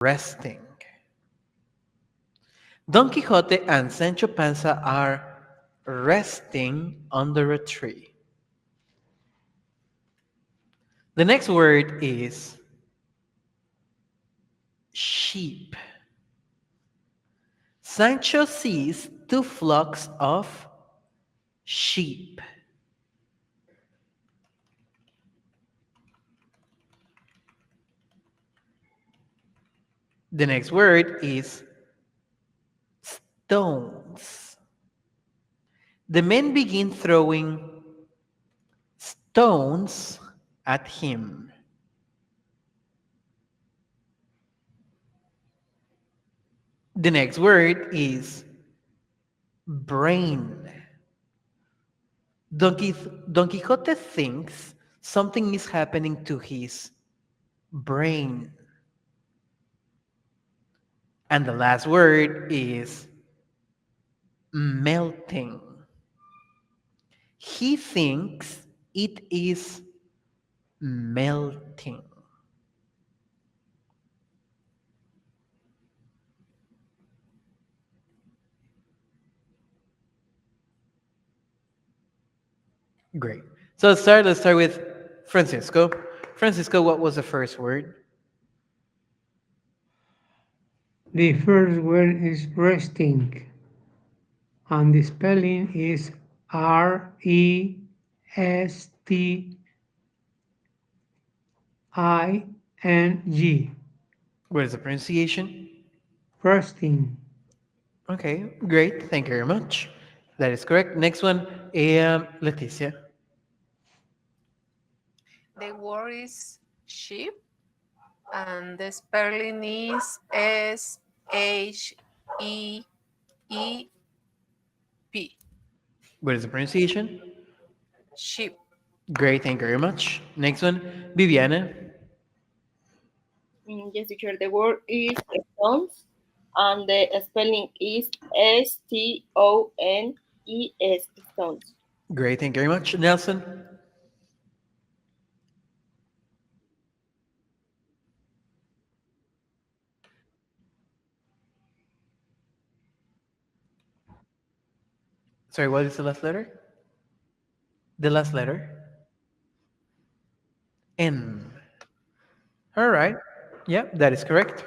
resting. Don Quixote and Sancho Panza are resting under a tree. The next word is sheep. Sancho sees two flocks of sheep. The next word is stones. The men begin throwing stones at him. The next word is brain. Don Quixote thinks something is happening to his brain. And the last word is melting. He thinks it is melting. Great. So let's start with Francisco. Francisco, what was the first word? The first word is resting, and the spelling is Resting. What is the pronunciation? Resting. Okay, great. Thank you very much. That is correct. Next one, Leticia. The word is sheep, and the spelling is Sheep. What is the pronunciation? Sheep. Great. Thank you very much. Next one, Viviana. Yes, teacher. The word is stones, and the spelling is Stones. Stones. Great. Thank you very much. Nelson. Sorry, what is the last letter? The last letter? N. All right. Yeah, that is correct.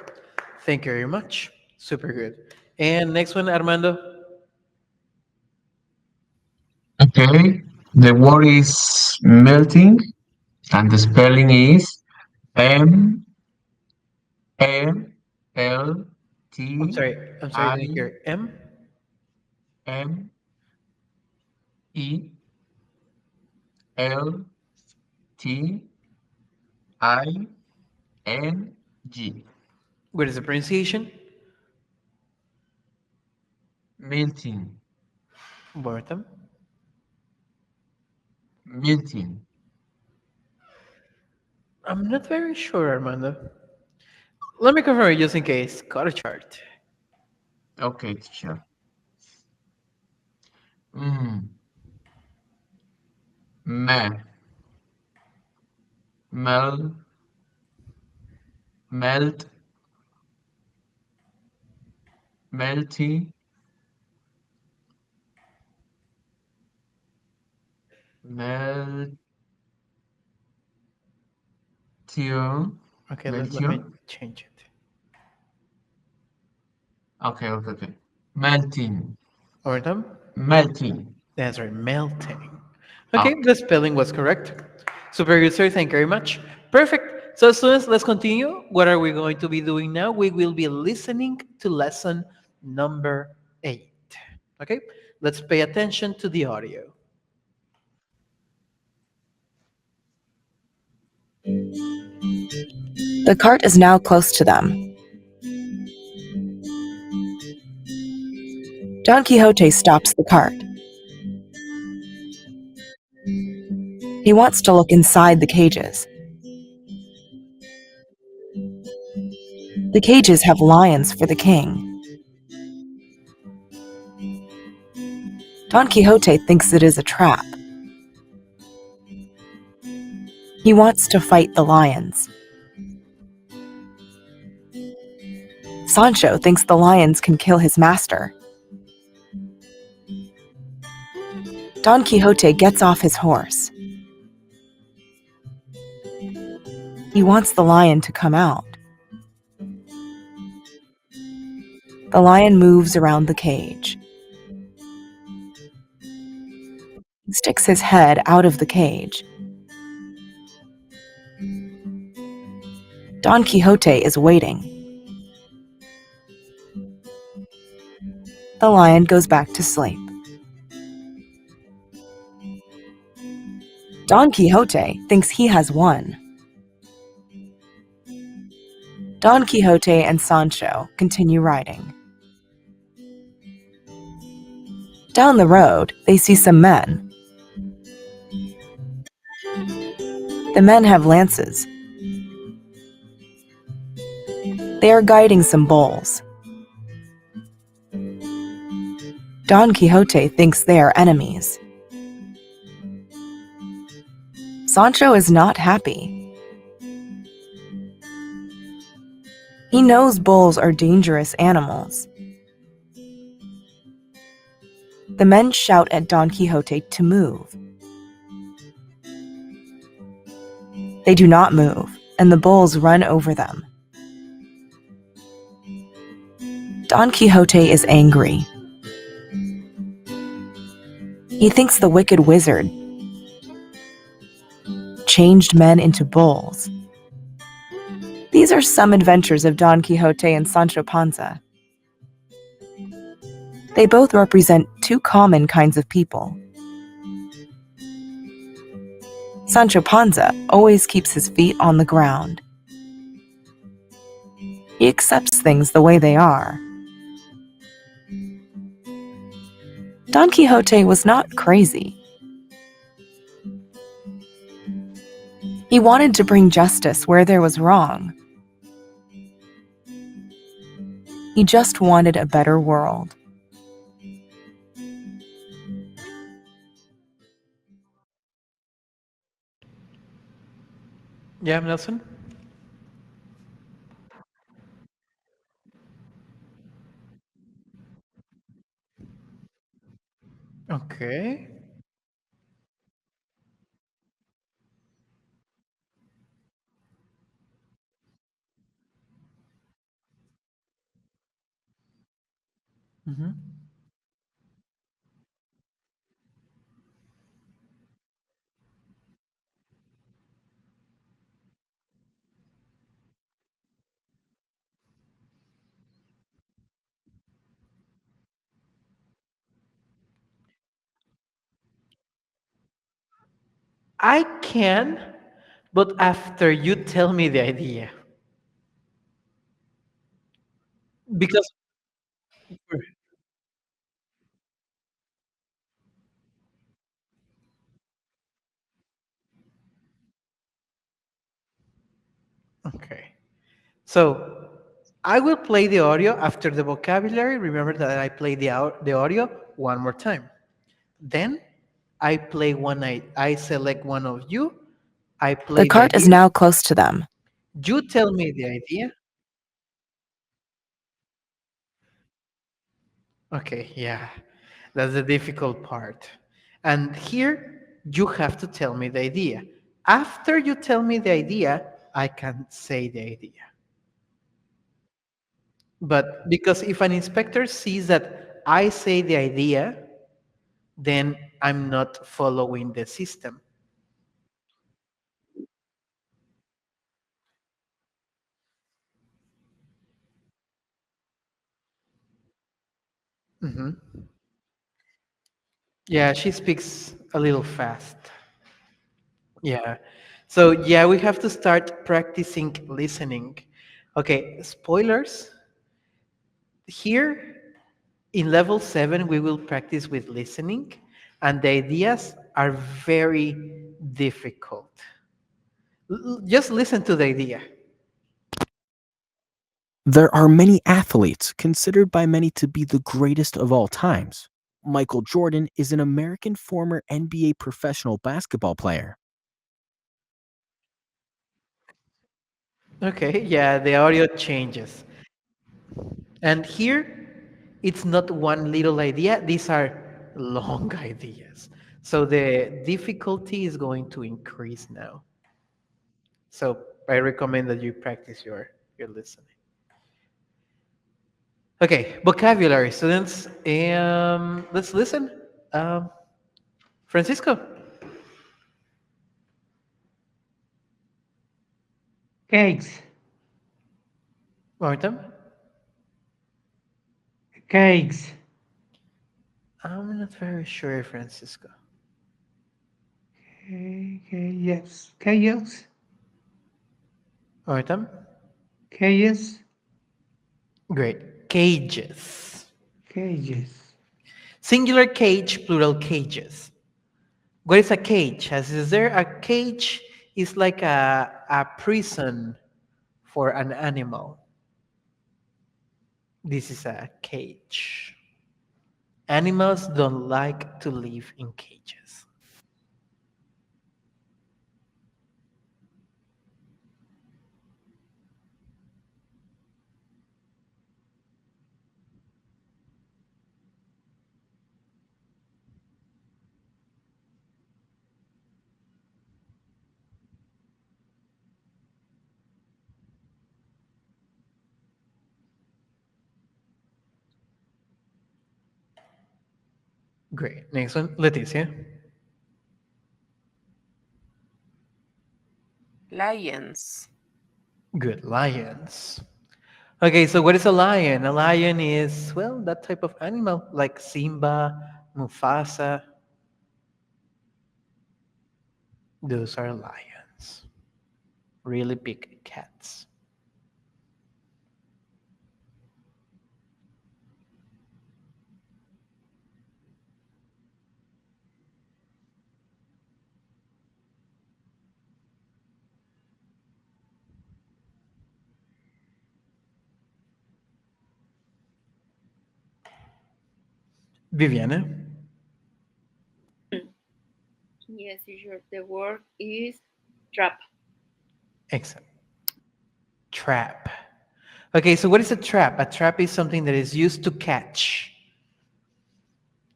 Thank you very much. Super good. And next one, Armando. Okay, the word is melting, and the spelling is M M L I'm T sorry. I'm sorry. I I didn't hear M. M E L T I N G. What is the pronunciation? Melting, One more time. melting. I'm not very sure, Armando. Let me confirm it just in case. Got a chart. Okay, teacher. Mm, me, mel, melt, melty, meltio, Okay, let me meltio. change it. Okay, okay, okay. Melting, One more time. melting. That's right, melting. Okay, Okay. the spelling was correct. Super good, sir. Thank you very much. Perfect. So, students, let's continue. What are we going to be doing now? We will be listening to lesson number 8. Okay, let's pay attention to the audio. The cart is now close to them. Don Quixote stops the cart. He wants to look inside the cages. The cages have lions for the king. Don Quixote thinks it is a trap. He wants to fight the lions. Sancho thinks the lions can kill his master. Don Quixote gets off his horse. He wants the lion to come out. The lion moves around the cage. He sticks his head out of the cage. Don Quixote is waiting. The lion goes back to sleep. Don Quixote thinks he has won. Don Quixote and Sancho continue riding. Down the road, they see some men. The men have lances. They are guiding some bulls. Don Quixote thinks they are enemies. Sancho is not happy. He knows bulls are dangerous animals. The men shout at Don Quixote to move. They do not move, and the bulls run over them. Don Quixote is angry. He thinks the wicked wizard changed men into bulls. These are some adventures of Don Quixote and Sancho Panza. They both represent two common kinds of people. Sancho Panza always keeps his feet on the ground. He accepts things the way they are. Don Quixote was not crazy. He wanted to bring justice where there was wrong. He just wanted a better world. Yeah, Nelson? Okay. Mhm. I can, but after you tell me the idea. Because, okay. So I will play the audio after the vocabulary. Remember that I play the audio one more time. Then I play one, I select one of you. I The play the cart is idea. now close to them. You tell me the idea. Okay, yeah. That's the difficult part. And here you have to tell me the idea. After you tell me the idea, I can say the idea. But because if an inspector sees that I say the idea, then I'm not following the system. Mhm. Yeah, she speaks a little fast. Yeah. So, yeah, we have to start practicing listening. Okay, spoilers. Here in level 7, we will practice with listening, and the ideas are very difficult. Just listen to the idea. There are many athletes considered by many to be the greatest of all times. Michael Jordan is an American former NBA professional basketball player. Okay, yeah, the audio changes. And here, it's not one little idea, these are long ideas. So the difficulty is going to increase now. So I recommend that you practice your listening. Okay, vocabulary, students. Let's listen. Um, Francisco, Cakes. one more time. Cakes. I'm not very sure, Francisco. Yes. Chaos. One more time. Chaos. Great. Cages. Cages. Singular cage, plural cages. What is a cage? As is there a cage is like a prison for an animal. This is a cage. Animals don't like to live in cages. Great. Next one, Leticia. Lions. Good. Lions. Okay, so what is a lion? A lion is, well, that type of animal like Simba, Mufasa. Those are lions. Really big cats. Viviana. Yes, teacher. The word is trap. Excellent. Trap. Okay, so what is a trap? A trap is something that is used to catch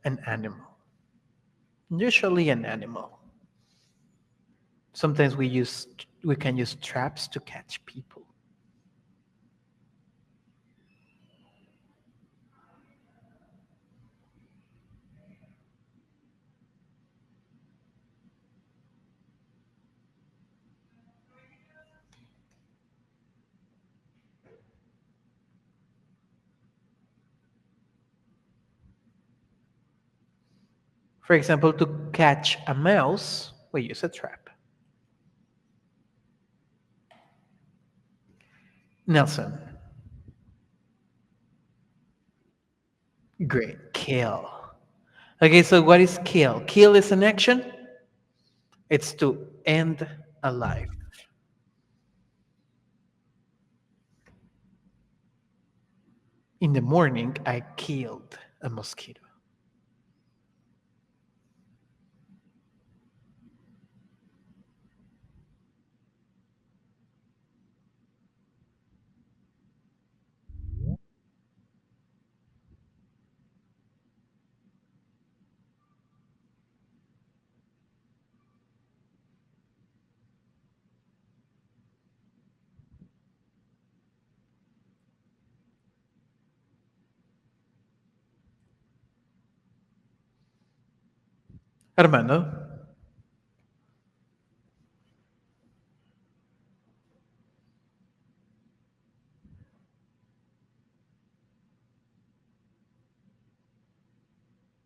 an animal. Usually an animal. Sometimes we can use traps to catch people. For example, to catch a mouse, we use a trap. Nelson. Great. Kill. Okay, so what is kill? Kill is an action. It's to end a life. In the morning, I killed a mosquito. Armando.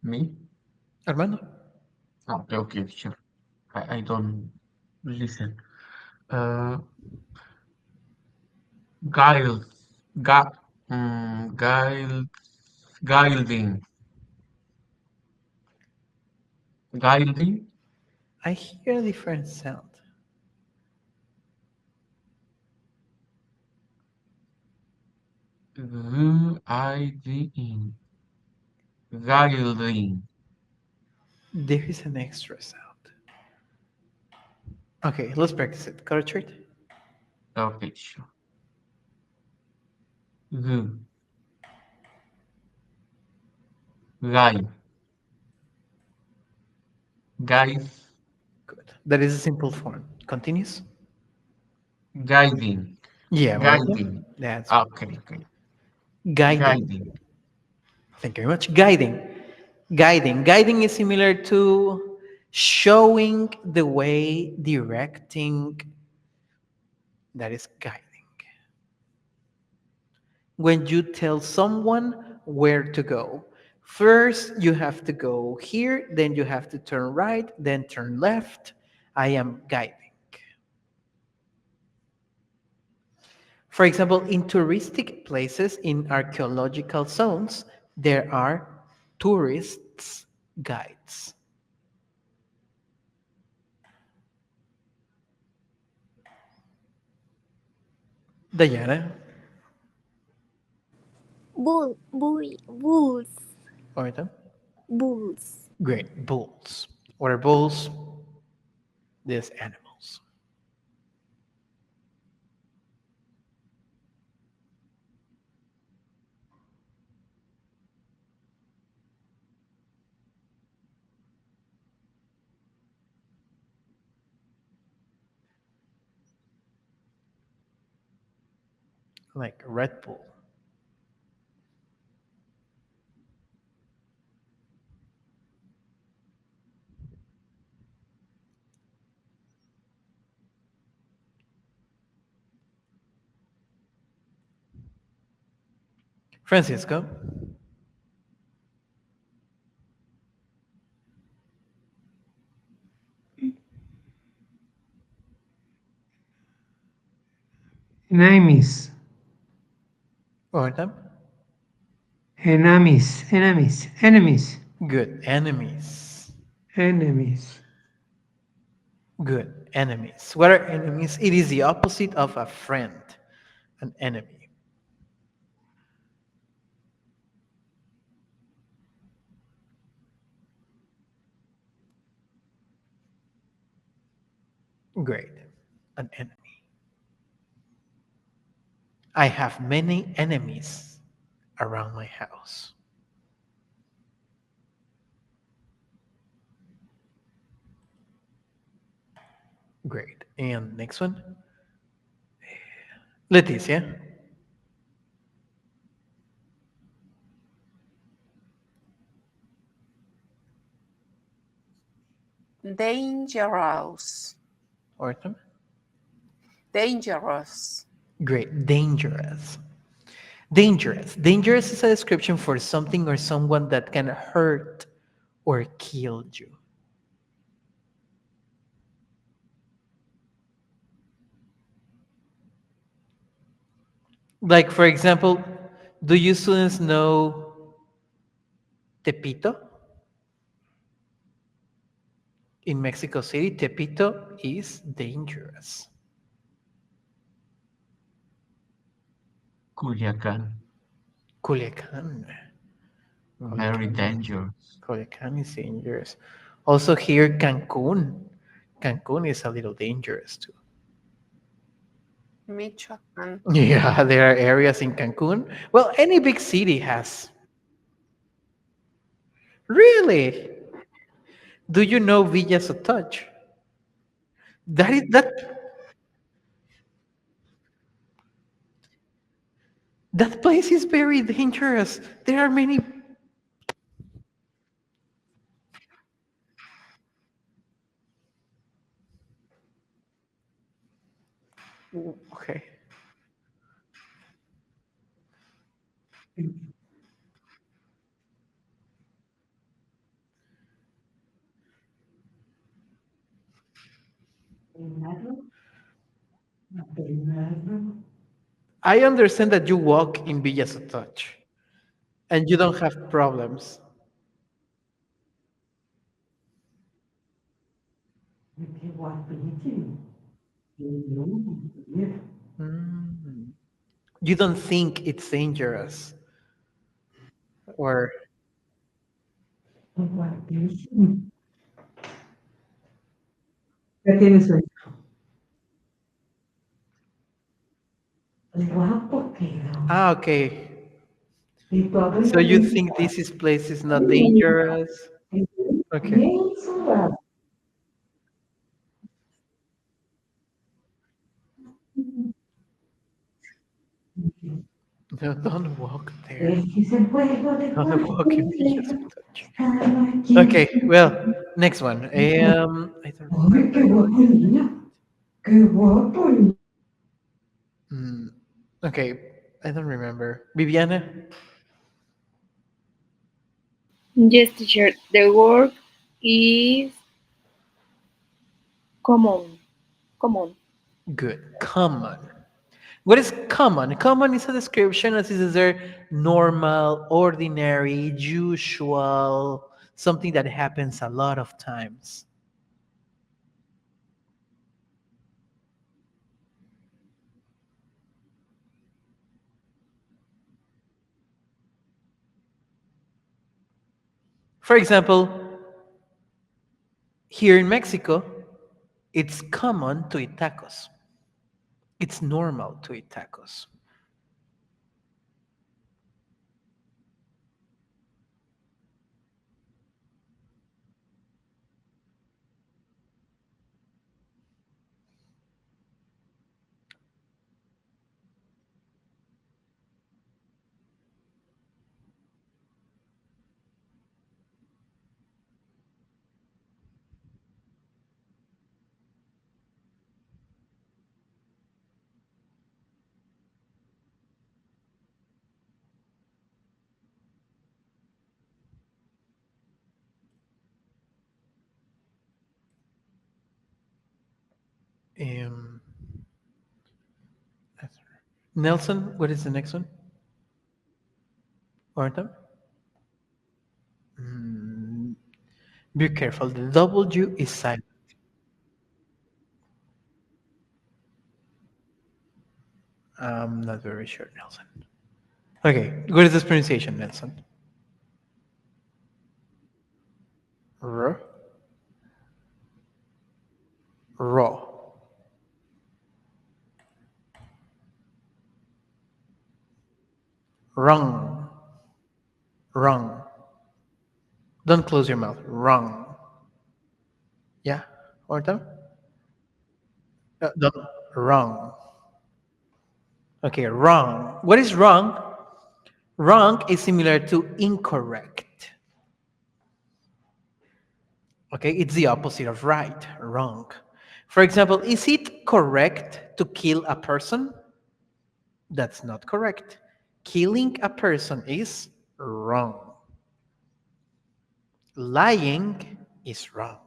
Me? Armando. Okay, okay, sure. I don't listen. Uh, guile, ga, guile, guilding, guilding, I hear a different sound. guilding, guilding. There is an extra sound. Okay, let's practice it. Got it? Okay, sure. Gu, Guide. Guide. Good. That is a simple form. Continues. Guiding. Yeah, welcome. Guiding. That's Okay, okay. guiding. Guiding. Thank you very much. Guiding. Guiding. Guiding is similar to showing the way, directing. That is guiding. When you tell someone where to go, first you have to go here, then you have to turn right, then turn left. I am guiding. For example, in touristic places, in archaeological zones, there are tourists' guides. Diana, Bulls. Orta. Bulls. Great. Bulls. What are bulls? These animals. Like Red Bull. Francisco. Enemies. Orta. Enemies. Enemies. Enemies. Good. Enemies. Enemies. Good. Enemies. What are enemies? It is the opposite of a friend, an enemy. Great. An enemy. I have many enemies around my house. Great. And next one. Leticia. Dangerous. Orton. Dangerous. Great. Dangerous. Dangerous. Dangerous is a description for something or someone that can hurt or kill you. Like, for example, do you students know Tepito? In Mexico City, Tepito is dangerous. Culiacan. Culiacan. Very Culiacan is, dangerous. Culiacan is dangerous. Also here, Cancun. Cancun is a little dangerous too. Michoacan. Yeah, there are areas in Cancun. Well, any big city has. Really? Do you know Villa Sotoch? That place is very dangerous. There are many. Okay. I understand that you walk in Villa Sotoch and you don't have problems. Mm. You don't think it's dangerous, or ¿Qué tienes hoy? okay. So you think this is place is not dangerous? Okay. No, don't walk there. Don't walk in the use of touch. Okay, well, next one. I don't remember. Mm, okay, I don't remember. Viviana, Yes, teacher. The word is common. Common. good. Common. What is common? Common is a description as is there normal, ordinary, usual, something that happens a lot of times. For example, here in Mexico, it's common to eat tacos. It's normal to eat tacos. Um, Nelson, what is the next one? Artem? Mm, be careful. The W is silent. I'm not very sure, Nelson. Okay, what is this pronunciation, Nelson? R, raw, wrong, wrong. Don't close your mouth. Wrong. Yeah, Artem? Don't. Wrong. Okay, wrong. What is wrong? Wrong is similar to incorrect. Okay, it's the opposite of right, wrong. For example, is it correct to kill a person? That's not correct. Killing a person is wrong. Lying is wrong.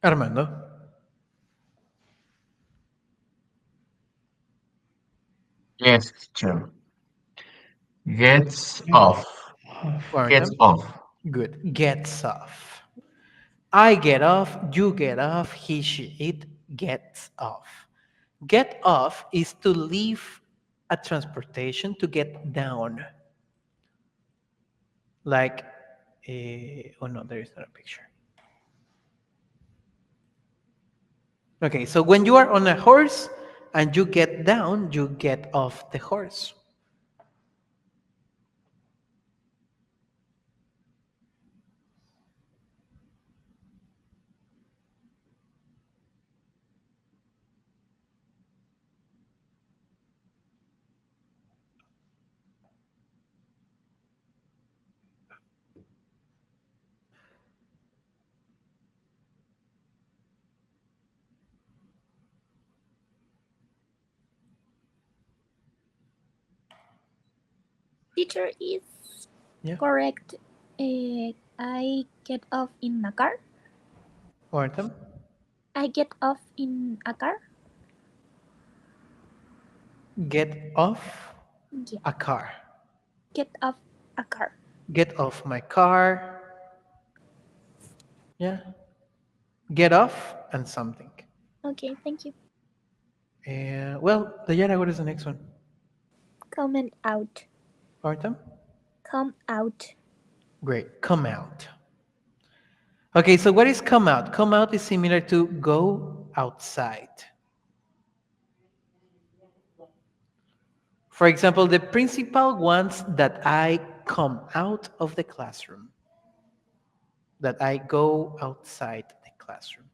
Armando, Yes, teacher. Gets off. Gets Warrington, off. good. Gets off. I get off, you get off, he, she, it gets off. Get off is to leave a transportation to get down. Like, oh no, there is not a picture. Okay, so when you are on a horse and you get down, you get off the horse. Teacher is Yeah, correct. I get off in a car. Artem, I get off in a car. get off. Yeah. A car. Get off a car. Get off my car. Yeah. Get off and something. Okay, thank you. And well, Dayana, what is the next one? Comment out. Artem? Come out. Great. Come out. Okay, so what is come out? Come out is similar to go outside. For example, the principal wants that I come out of the classroom, that I go outside the classroom.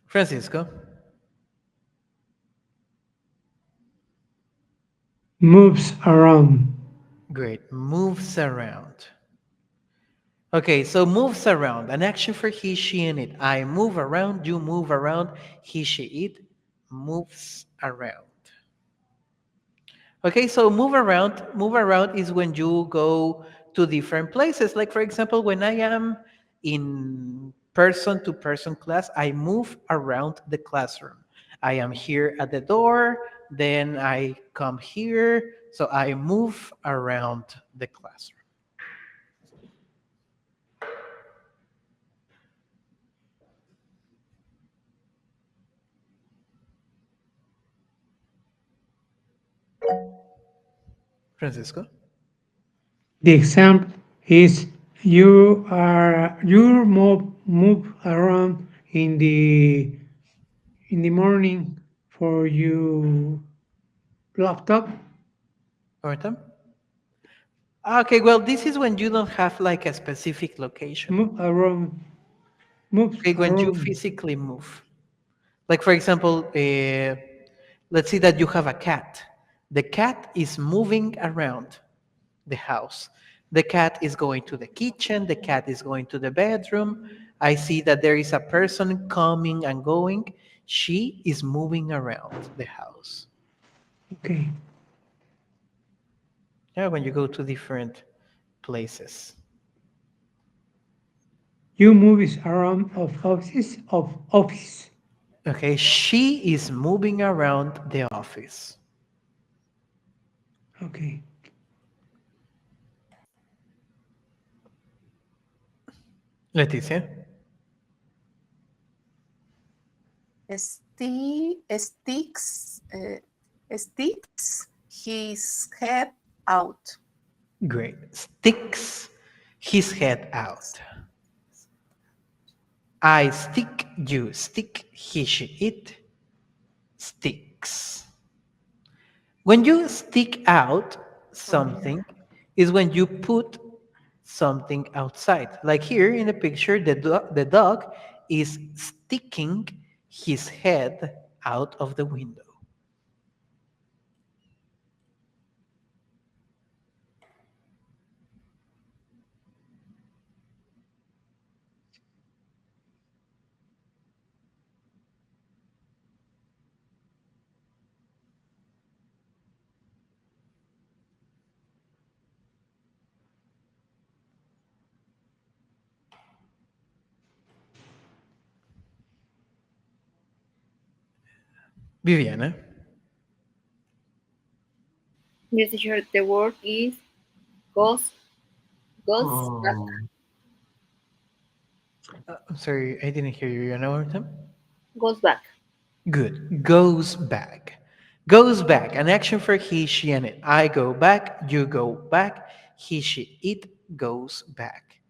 Francisco? Moves around. Great. Moves around. Okay, so moves around. An action for he, she, and it. I move around, you move around, he, she, it moves around. Okay, so move around. Move around is when you go to different places. Like, for example, when I am in person to person class, I move around the classroom. I am here at the door, then I come here. So I move around the classroom. Francisco? The example is you move around in the morning for your laptop. Artem? Okay, well, this is when you don't have like a specific location. Move around. Moves Okay, when you around. physically move. Like, for example, let's see that you have a cat. The cat is moving around the house. The cat is going to the kitchen. The cat is going to the bedroom. I see that there is a person coming and going. She is moving around the house. Okay. Yeah, when you go to different places. You moves around of office. Okay, she is moving around the office. Okay. Leticia? Sticks, sticks his head out. Great. Sticks his head out. I stick, you stick, he, she, it sticks. When you stick out something is when you put something outside. Like here in the picture, the dog is sticking his head out of the window. Viviana? Yes, teacher, the word is goes goes back. Oh, I'm sorry, I didn't hear you. You know what time? Goes back. Good. Goes back. Goes back. An action for he, she, and it. I go back. You go back. He, she, it goes back.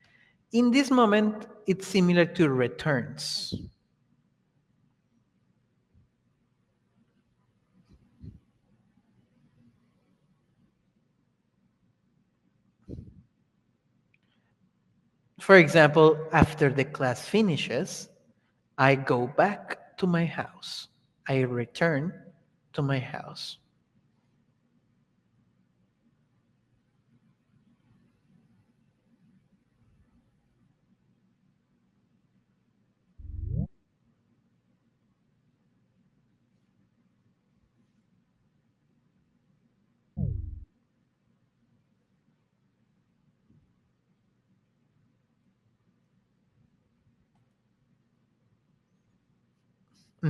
In this moment, it's similar to returns. For example, after the class finishes, I go back to my house. I return to my house.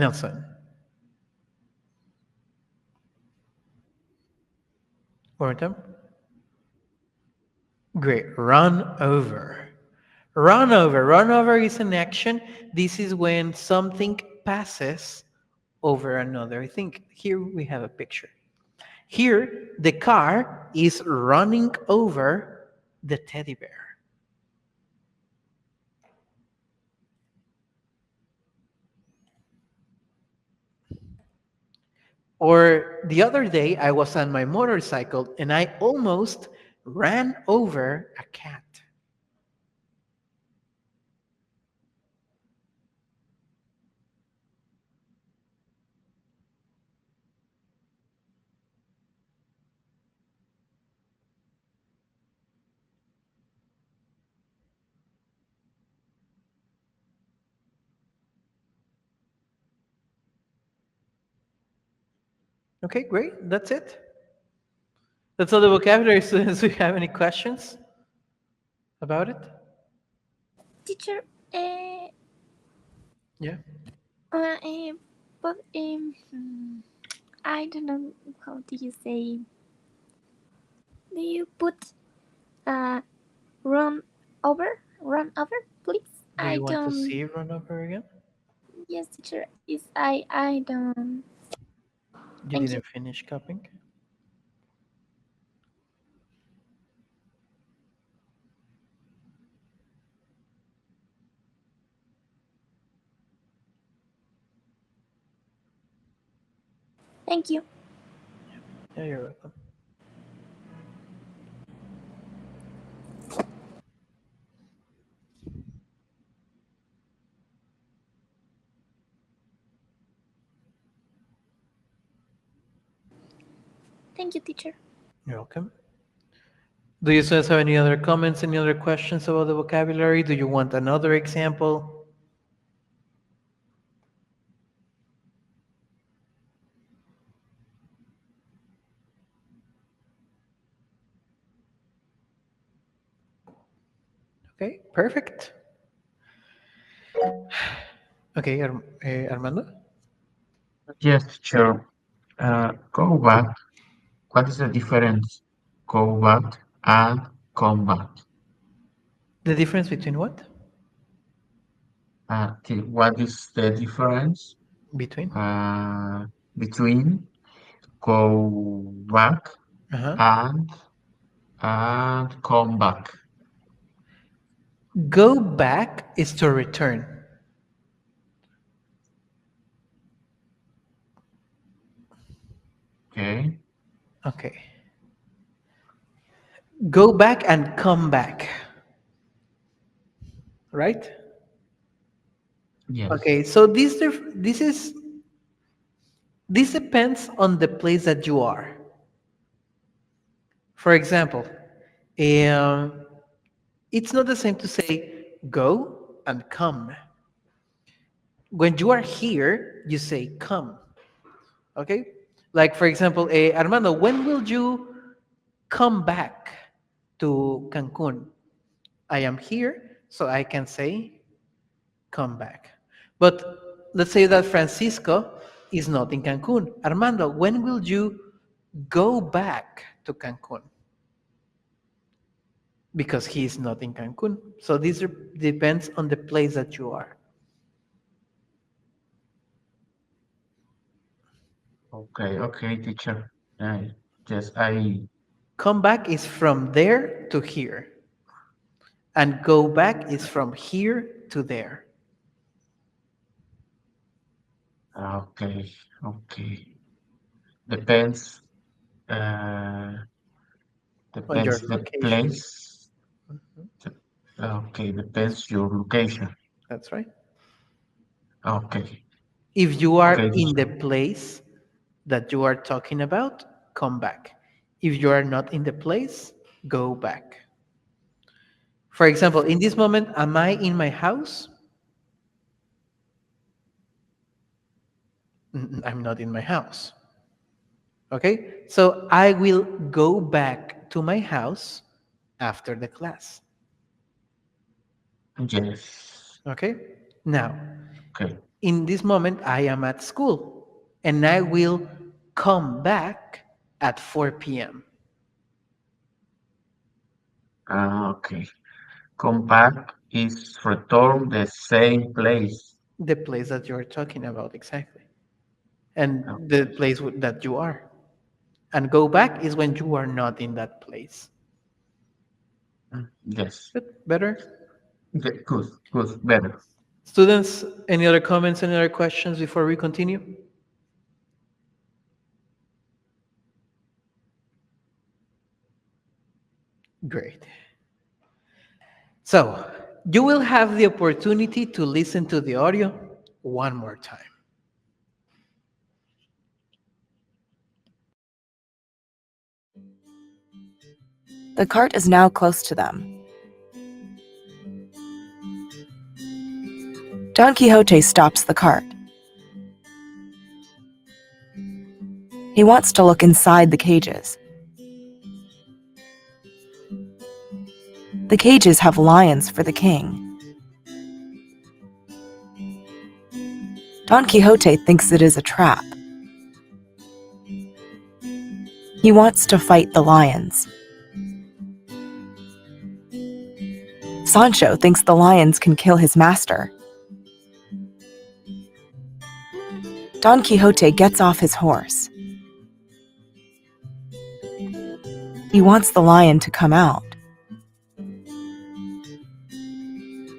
Nelson. One more time. Great. Run over. Run over. Run over is an action. This is when something passes over another. I think here we have a picture. Here, the car is running over the teddy bear. Or the other day, I was on my motorcycle and I almost ran over a cat. Okay, great. That's it. That's all the vocabulary. Students, do you have any questions about it? Teacher, Yeah. uh, but I don't know how do you say. Do you put run run over, please? Do I you want to don't. see run over again? Yes, teacher. Is I don't. You Thank you. didn't finish copying? Thank you. Yeah, you're welcome. Thank you, teacher. You're welcome. Do you guys have any other comments, any other questions about the vocabulary? Do you want another example? Okay, perfect. Okay, Armando? Yes, sure. Go back. What is the difference? Go back and come back. The difference between what? What is the difference Between? uh, between go back Uh-huh. and come back? Go back is to return. Okay. Okay. Go back and come back. Right? Yes. Okay, so this depends on the place that you are. For example, um, it's not the same to say go and come. When you are here, you say come. Okay? Like, for example, Armando, when will you come back to Cancun? I am here, so I can say come back. But let's say that Francisco is not in Cancun. Armando, when will you go back to Cancun? Because he is not in Cancun. So this depends on the place that you are. Okay. Okay, teacher. Yes, I. Come back is from there to here, and go back is from here to there Okay. Okay. Depends. Uh, on your depends the location. place. Okay. Depends your location. That's right. Okay. If you Okay, are in the teacher. place that you are talking about, come back. If you are not in the place, go back. For example, in this moment, am I in my house? I'm not in my house. Okay? So I will go back to my house after the class. Yes. Okay? Now, Okay. in this moment I am at school and I will come back at 4 p.m. Okay. Come back is return the same place. The place that you're talking about, exactly. And the Okay. place that you are. And go back is when you are not in that place. Yes. Good, better. Okay, good, good, better. Students, any other comments, any other questions before we continue? Great. So, you will have the opportunity to listen to the audio one more time. The cart is now close to them. Don Quixote stops the cart. He wants to look inside the cages. The cages have lions for the king. Don Quixote thinks it is a trap. He wants to fight the lions. Sancho thinks the lions can kill his master. Don Quixote gets off his horse. He wants the lion to come out.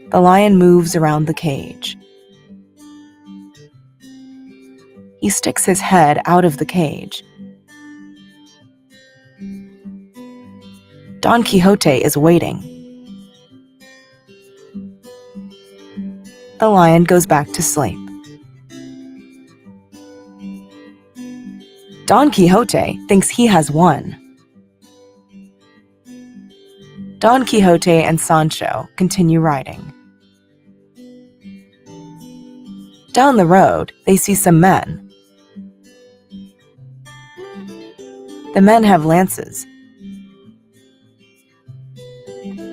The lion moves around the cage. He sticks his head out of the cage. Don Quixote is waiting. The lion goes back to sleep. Don Quixote thinks he has won. Don Quixote and Sancho continue riding. Down the road, they see some men. The men have lances.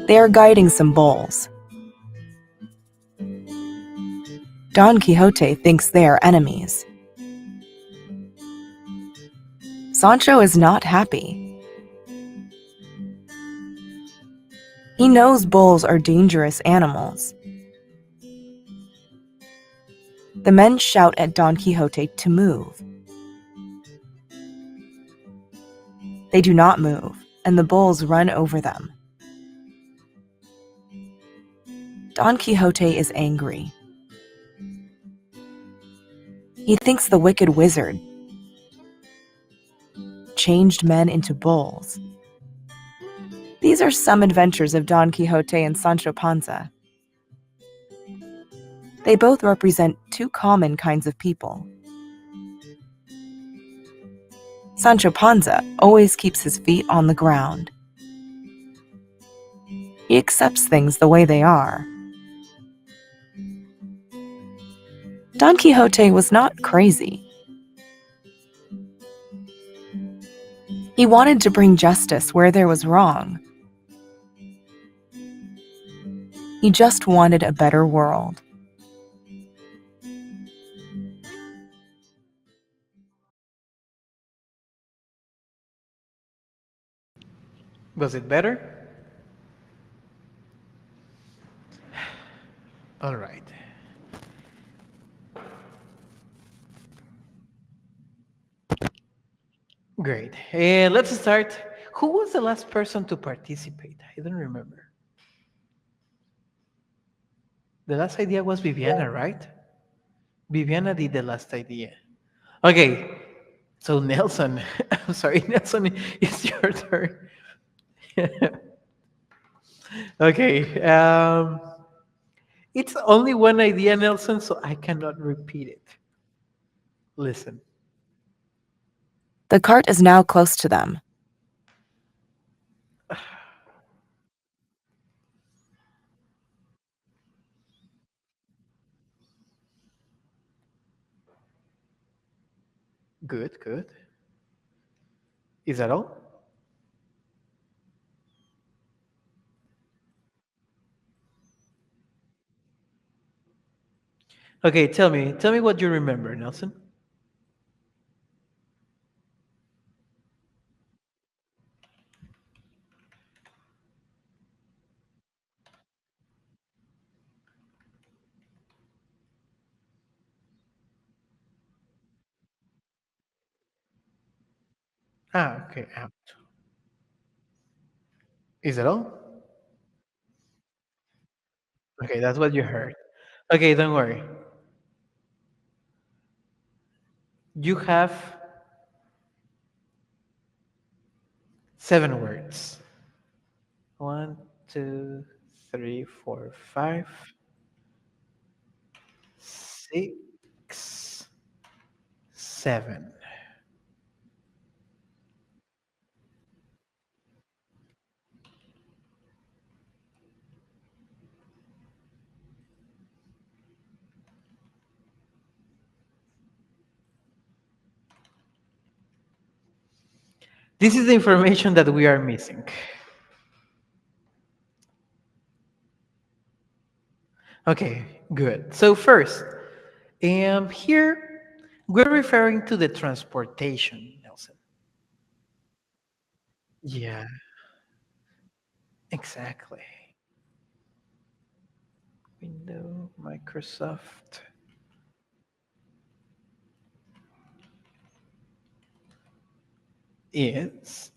They are guiding some bulls. Don Quixote thinks they are enemies. Sancho is not happy. He knows bulls are dangerous animals. The men shout at Don Quixote to move. They do not move, and the bulls run over them. Don Quixote is angry. He thinks the wicked wizard changed men into bulls. These are some adventures of Don Quixote and Sancho Panza. They both represent two common kinds of people. Sancho Panza always keeps his feet on the ground. He accepts things the way they are. Don Quixote was not crazy. He wanted to bring justice where there was wrong. He just wanted a better world. Was it better? All right. Great. Let's start. Who was the last person to participate? I don't remember. The last idea was Viviana, right? Viviana did the last idea. Okay. So Nelson, I'm sorry, Nelson, it's your turn. Okay. It's only one idea, Nelson, so I cannot repeat it. Listen. The cart is now close to them. Good, good. Is that all? Okay, tell me what you remember, Nelson. Ah, okay, out. Is that all? Okay, that's what you heard. Okay, don't worry. You have 7 words. One, two, three, four, 5, 6, 7. This is the information that we are missing. Okay, good. So first, here we're referring to the transportation, Nelson. Yeah, exactly. Window, Microsoft. Is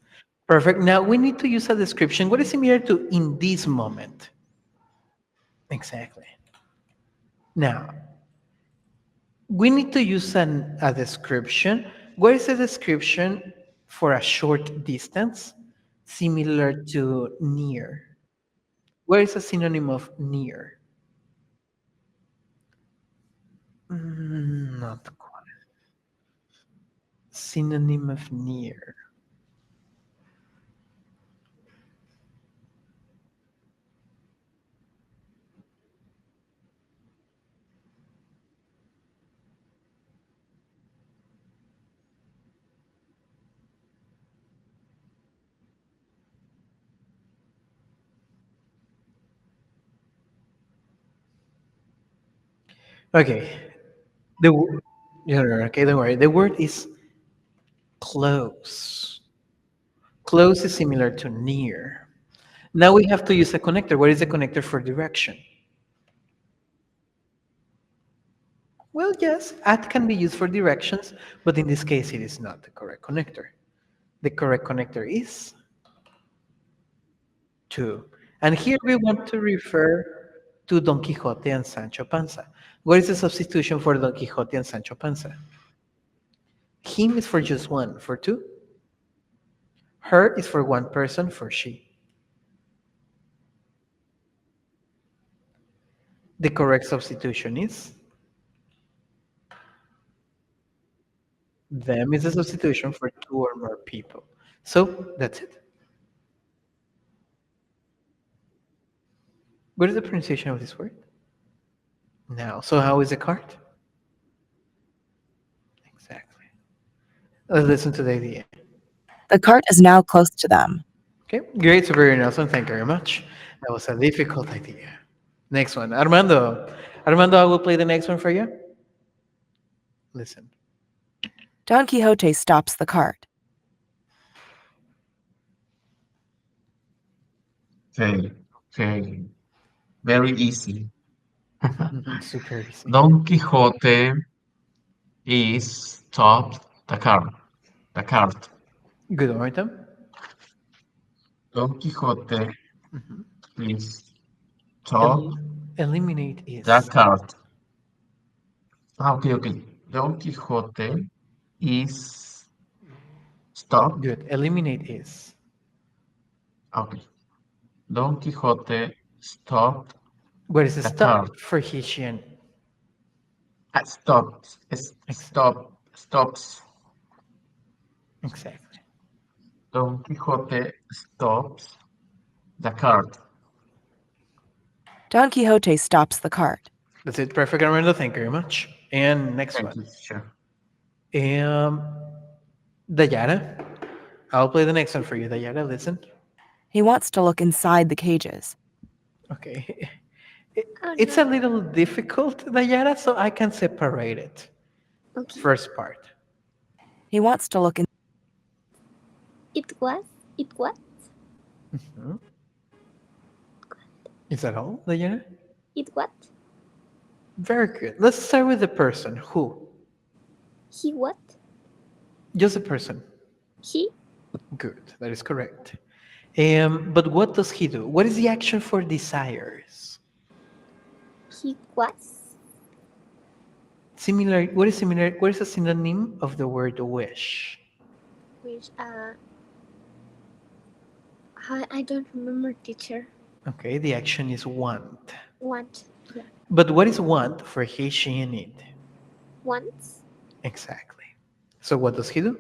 perfect. Now we need to use a description. What is similar to in this moment? Exactly. Now we need to use a description. What is a description for a short distance? Similar to near. Where is a synonym of near? Not quite. Synonym of near. Okay. The wo- yeah, okay, don't worry. The word is close. Close is similar to near. Now we have to use a connector. What is the connector for direction? Well, yes, at can be used for directions, but in this case, it is not the correct connector. The correct connector is to. And here we want to refer to Don Quixote and Sancho Panza. What is the substitution for Don Quixote and Sancho Panza? Him is for just one, for two. Her is for one person, for she. The correct substitution is them is a substitution for two or more people. So that's it. What is the pronunciation of this word? Now, so how is the card? Exactly. Let's listen to the idea. The cart is now close to them. Okay, great, Superior Nelson. Thank you very much. That was a difficult idea. Next one, Armando. Armando, I will play the next one for you. Listen. Don Quixote stops the cart. Okay, okay, very easy. Super easy. Don Quixote is stopped the car, the cart. Good one, Tom. Don Quixote Mhm. is stopped Eliminate the is. cart. Okay, okay. Don Quixote is stopped. Good. Eliminate is. Okay. Don Quixote stopped Where is the the cart. stop for he, she, and Stops. exactly. Stops. Exactly. Don Quixote stops the cart. Don Quixote stops the cart. That's it. Perfect, Armando. Thank you very much. And next Thank one. you, sure. Um, Dayara. I'll play the next one for you, Dayara. Listen. He wants to look inside the cages. Okay. Oh It's a no. little difficult, Dayara, so I can separate it. Okay. First part. He wants to look in. It was. It was. Mhm. Is that all, Dayara? It what? Very good. Let's start with the person. Who? He what? Just a person. He. Good. That is correct. But what does he do? What is the action for desires? He was. Similar. What is similar? What is a synonym of the word wish? Which I don't remember, teacher. Okay, the action is want. Want. Yeah. But what is want for he, she, and it? Wants. Exactly. So what does he do?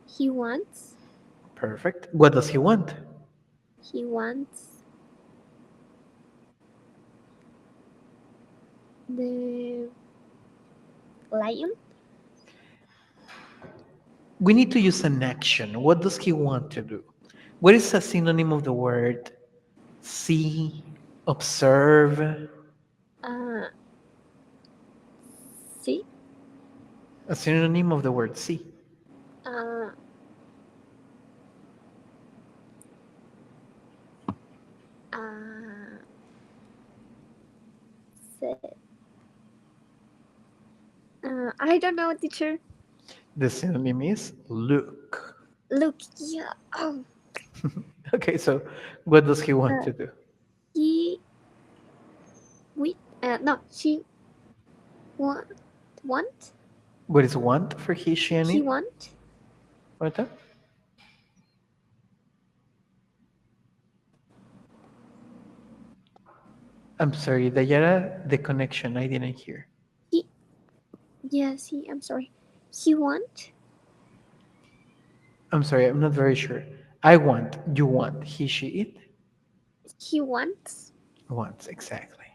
He wants. Perfect. What does he want? He wants the lion. We need to use an action. What does he want to do? What is a synonym of the word see, observe? Uh. See. A synonym of the word see. Uh. Uh. Say. I don't know, teacher. The synonym is look. Look. Yeah. Oh. Okay, so what does he want Uh. to do? He. We. No. She. Want. Want. What is want for he, she, and He it? want. What? I'm sorry, Dayara, the connection, I didn't hear. He. Yes. He. I'm sorry. He want. I'm sorry, I'm not very sure. I want, you want, he, she, it? He wants. Wants, exactly.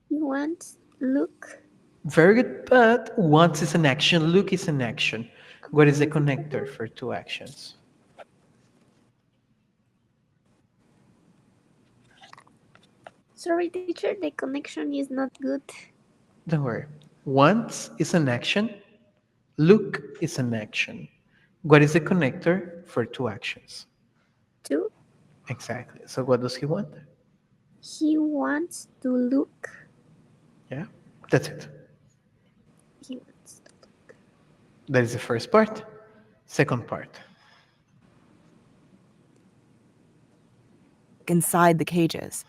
He wants. Look. Very good, but wants is an action, look is an action. What is the connector for two actions? Sorry, teacher. The connection is not good. Don't worry. Wants is an action, look is an action. What is the connector for two actions? Two. Exactly. So what does he want? He wants to look. Yeah, that's it. He wants to look. That is the first part. Second part. Inside the cages.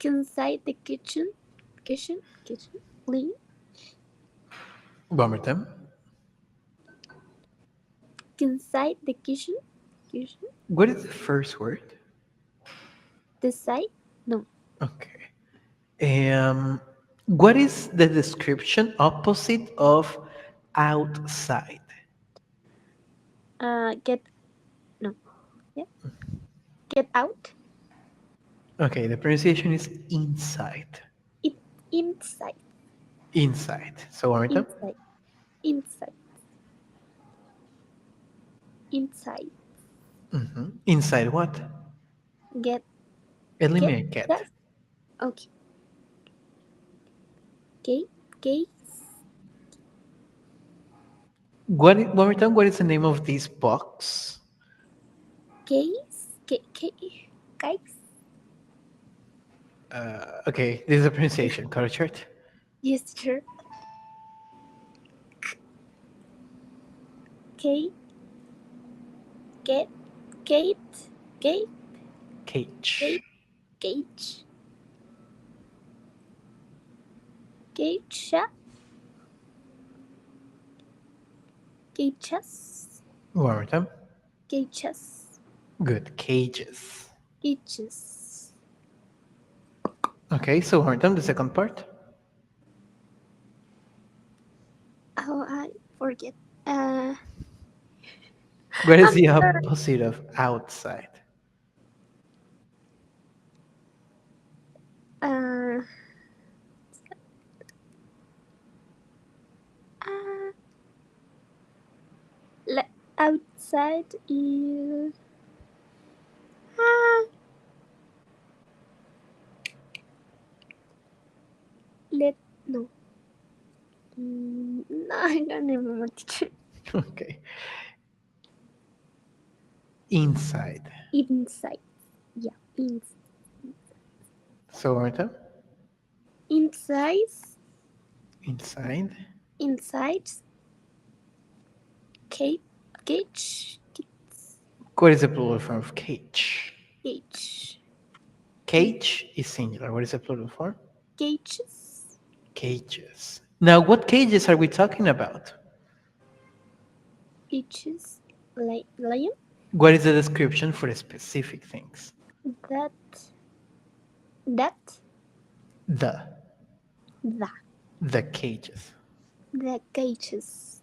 Inside the kitchen. Kitchen. Kitchen. Clean. One more time. Inside the kitchen. Kitchen. What is the first word? The side. No. Okay. What is the description opposite of outside? Get. No. Yeah. Get out. Okay, the pronunciation is inside. It. Inside. Inside. So one more time. Inside. Inside. Inside. Inside what? Get. Get. Eliminate get. Yes. Okay. Gate. Gates. One more time, what is the name of this box? Gates. Gates. Okay, this is the pronunciation. Correct chart. Yes, teacher. Gate. Get. Gate. Gate. Cage. Gate. Gauge. Gauge. Gauges. One more time. Gauges. Good. Cages. Gauges. Okay, so one more time, the second part. Oh, I forget. Uh, What is I'm the sorry. opposite of outside? Uh, uh, outside is. Uh, No. No, I don't remember, teacher. Okay. Inside. Inside. Yeah, So one more time. inside, Inside. inside, cage, cage, What is the plural form of cage? cage, Cage is singular. What is the plural form? cages, Cages. Now, what cages are we talking about? cages, lion, What is the description for specific things? that, that, The. the, The cages. the cages.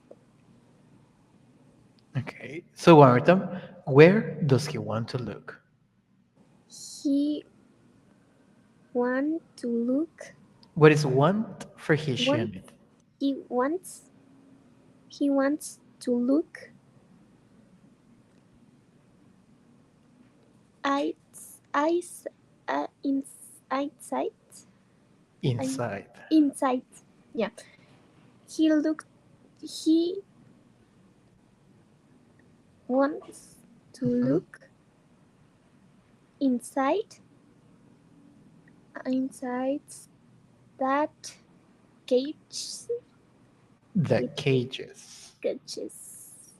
Okay. So one more time. Where does he want to look? He want to look, What is want for his want, unit? he wants, he wants to look eyes, in, outside, Inside. inside. Yeah, he looked. He wants to Mhm. look inside, inside that cage, The cages. cages,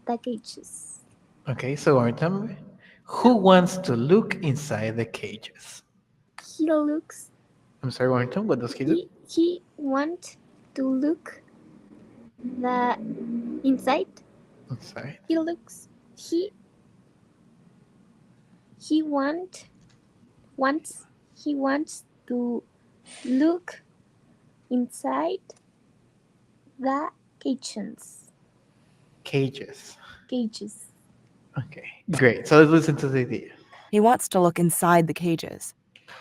the cages. Okay, so one more time. Who wants to look inside the cages? He looks. I'm sorry, one more time. What does he do? He want to look the inside. Inside. He looks. He wants he wants to look inside the kitchens Cages. cages. Okay, great. So let's listen to the idea. He wants to look inside the cages.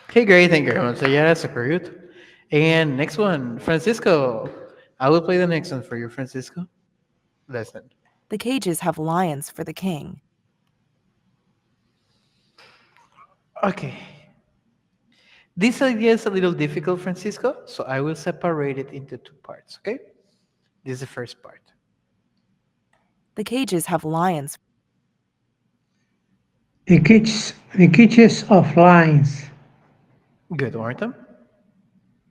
Okay, great. Thank you very much. So yeah, that's super good. And next one, Francisco. I will play the next one for you, Francisco. Listen. The cages have lions for the king. Okay. This idea is a little difficult, Francisco, so I will separate it into two parts, okay? This is the first part. The cages have lions. The cages of lions. Good, Martin.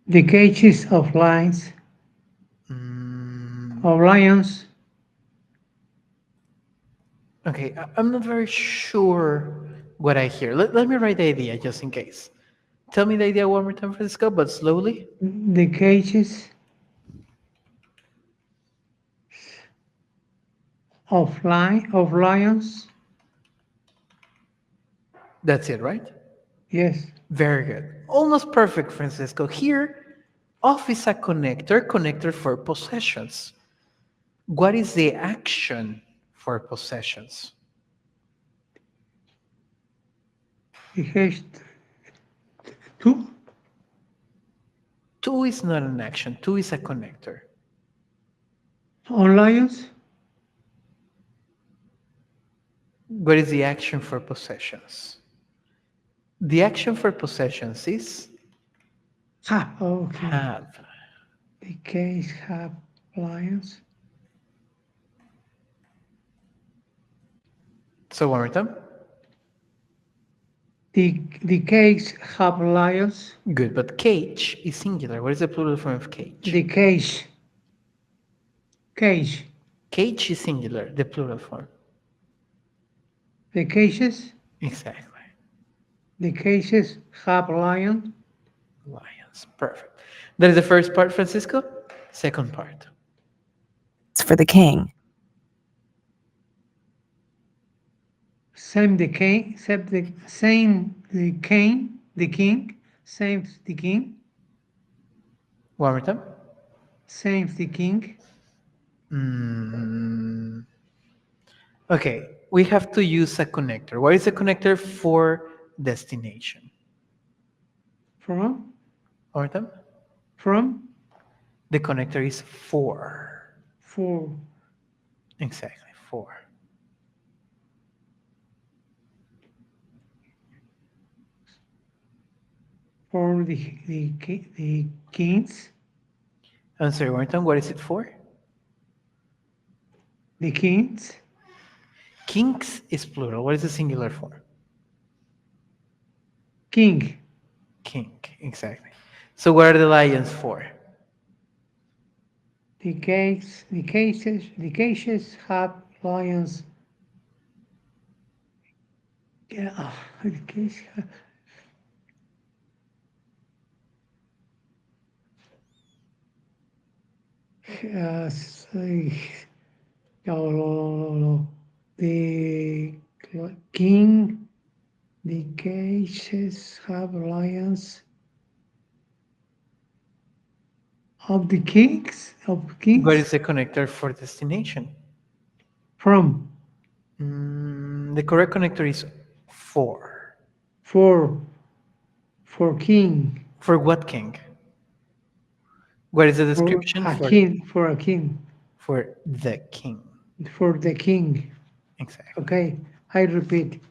The cages of lions, Mm, of lions. okay, I'm not very sure what I hear. Let me write the idea just in case. Tell me the idea one more time, Francisco, but slowly. The cages of lions. That's it, right? Yes. Very good. Almost perfect, Francisco. Here, off is a connector for possessions. What is the action for possessions? The cage two To is not an action, to is a connector. on lions. What is the action for possessions? The action for possessions is Ha. Okay. have. The cage have lions. So one more time. The cages have lions. Good, but cage is singular. What is the plural form of cage? The cage. Cage is singular, the plural form. The cages. Exactly. The cages have lion. Lions. Perfect. That is the first part, Francisco. Second part. It's for the king. Same the king. Same the king. The king. Same the king. One more time. Same the king. Mm, okay, we have to use a connector. What is a connector for destination? From One more time. from The connector is for. for Exactly, for. for the kings. I'm sorry, one more time. What is it for? The kings. Kings is plural. What is the singular for? King. King, exactly. So what are the lions for? The cases have lions. Yeah, the case. Say, no, no, no, no, no. The king, the cases have lions of What kings is the connector for destination? from The correct connector is for. for for king For what king? What is the for description a for king for a king the king? for the king. Exactly. Okay, I repeat.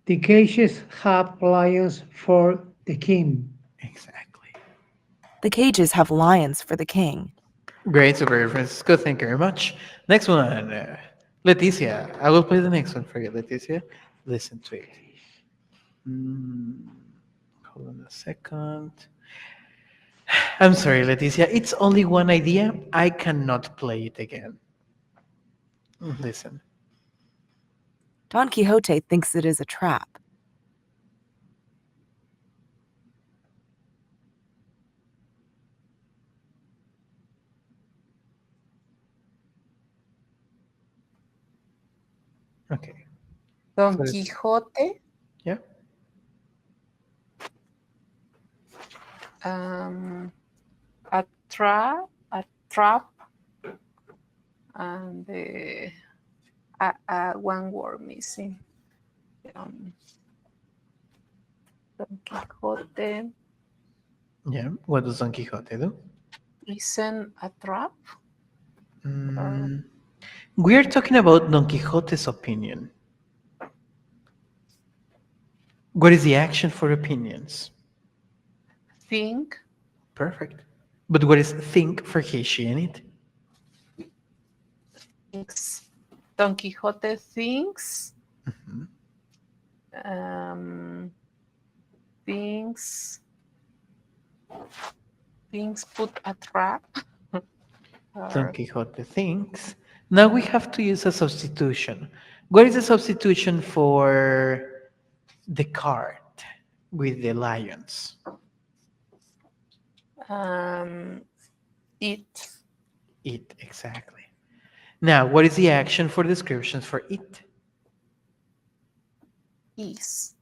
The cages have lions for the king. Exactly. The cages have lions for the king. Great, Superior Francisco. Thank you very much. Next one, Leticia. I will play the next one for you, Leticia. Listen to it. Mm, hold on a second. I'm sorry, Leticia. It's only one idea. I cannot play it again. Listen. Don Quixote thinks it is a trap. Okay. Don So it's, Quixote yeah. um, a trap, and one word missing. Um, Don Quixote Yeah. What does Don Quixote do? isn't a trap. Or Mm, we're talking about Don Quixote's opinion. What is the action for opinions? think Perfect. But what is think for he, she, and it? thinks. Don Quixote thinks. Mhm. Um, things things put a trap. Don Or Quixote thinks. Now we have to use a substitution. What is the substitution for the card with the lions? um, it It, exactly. Now, what is the action for descriptions for it? is.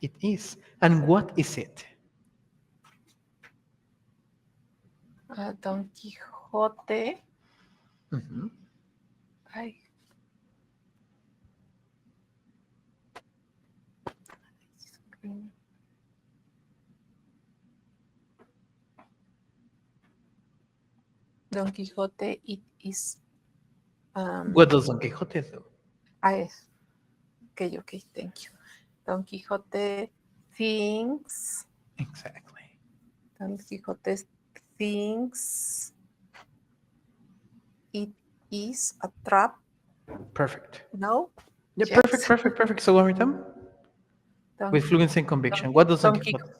It is. And what is it? Don Quixote. Mhm. I Don Quixote. It is. What does Don Quixote do? I okay. Thank you. Don Quixote thinks. Exactly. Don Quixote thinks it is a trap. Perfect. No. Yeah, perfect, Yes. perfect, perfect. So one more time. Don, With fluency and Don, conviction. What does Don Don, Quixote?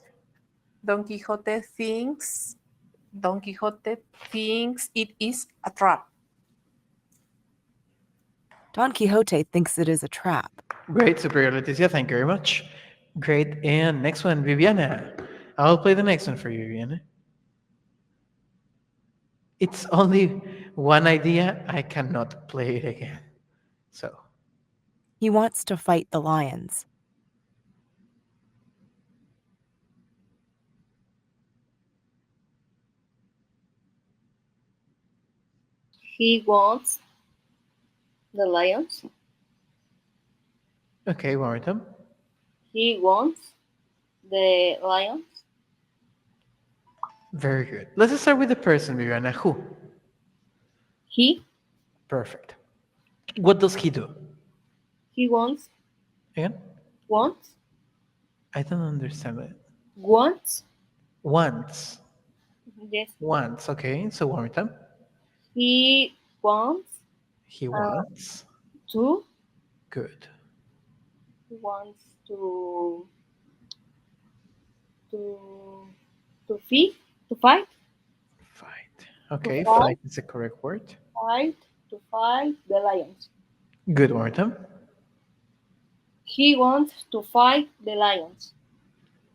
Don Quixote thinks. Don Quixote thinks it is a trap. Don Quixote thinks it is a trap. Great, Superior Leticia. Thank you very much. Great. And next one, Viviana. I'll play the next one for you, Viviana. It's only one idea. I cannot play it again. So, He wants to fight the lions. He wants the lions. okay, one more time. He wants the lions. Very good. Let's start with the person, Viviana. Who? He Perfect. What does he do? he wants Again? wants I don't understand it. wants, Wants. yes, Wants. Okay. So one more time. he wants He uh, wants. to, Good. wants to, to feed, to fight, Fight. to Okay. fight, Fight is the correct word. fight, to fight the lions. Good. One more time. He wants to fight the lions.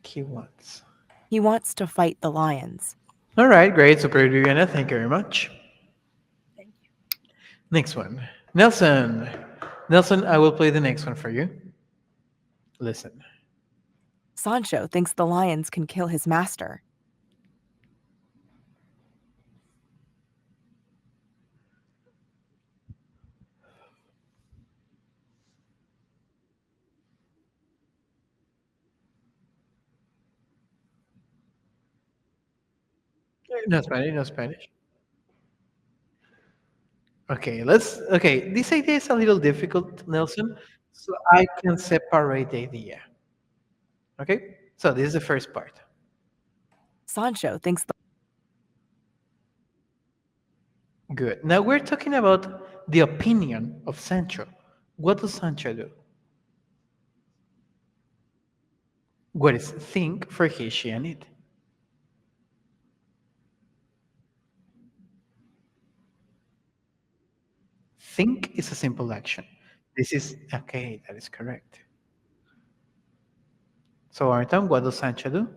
He wants. He wants to fight the lions. All right. Great. Super Adriana. Thank you very much. Thank you. Next one. Nelson. Nelson, I will play the next one for you. Listen. Sancho thinks the lions can kill his master. No Spanish. No Spanish. Okay, okay, this idea is a little difficult, Nelson, so I can separate the idea. Okay, so this is the first part. Sancho thinks the Good. Now we're talking about the opinion of Sancho. What does Sancho do? What is think for he, she, and it? Think is a simple action. This is, okay, that is correct. So, Artem, what does Sancho do?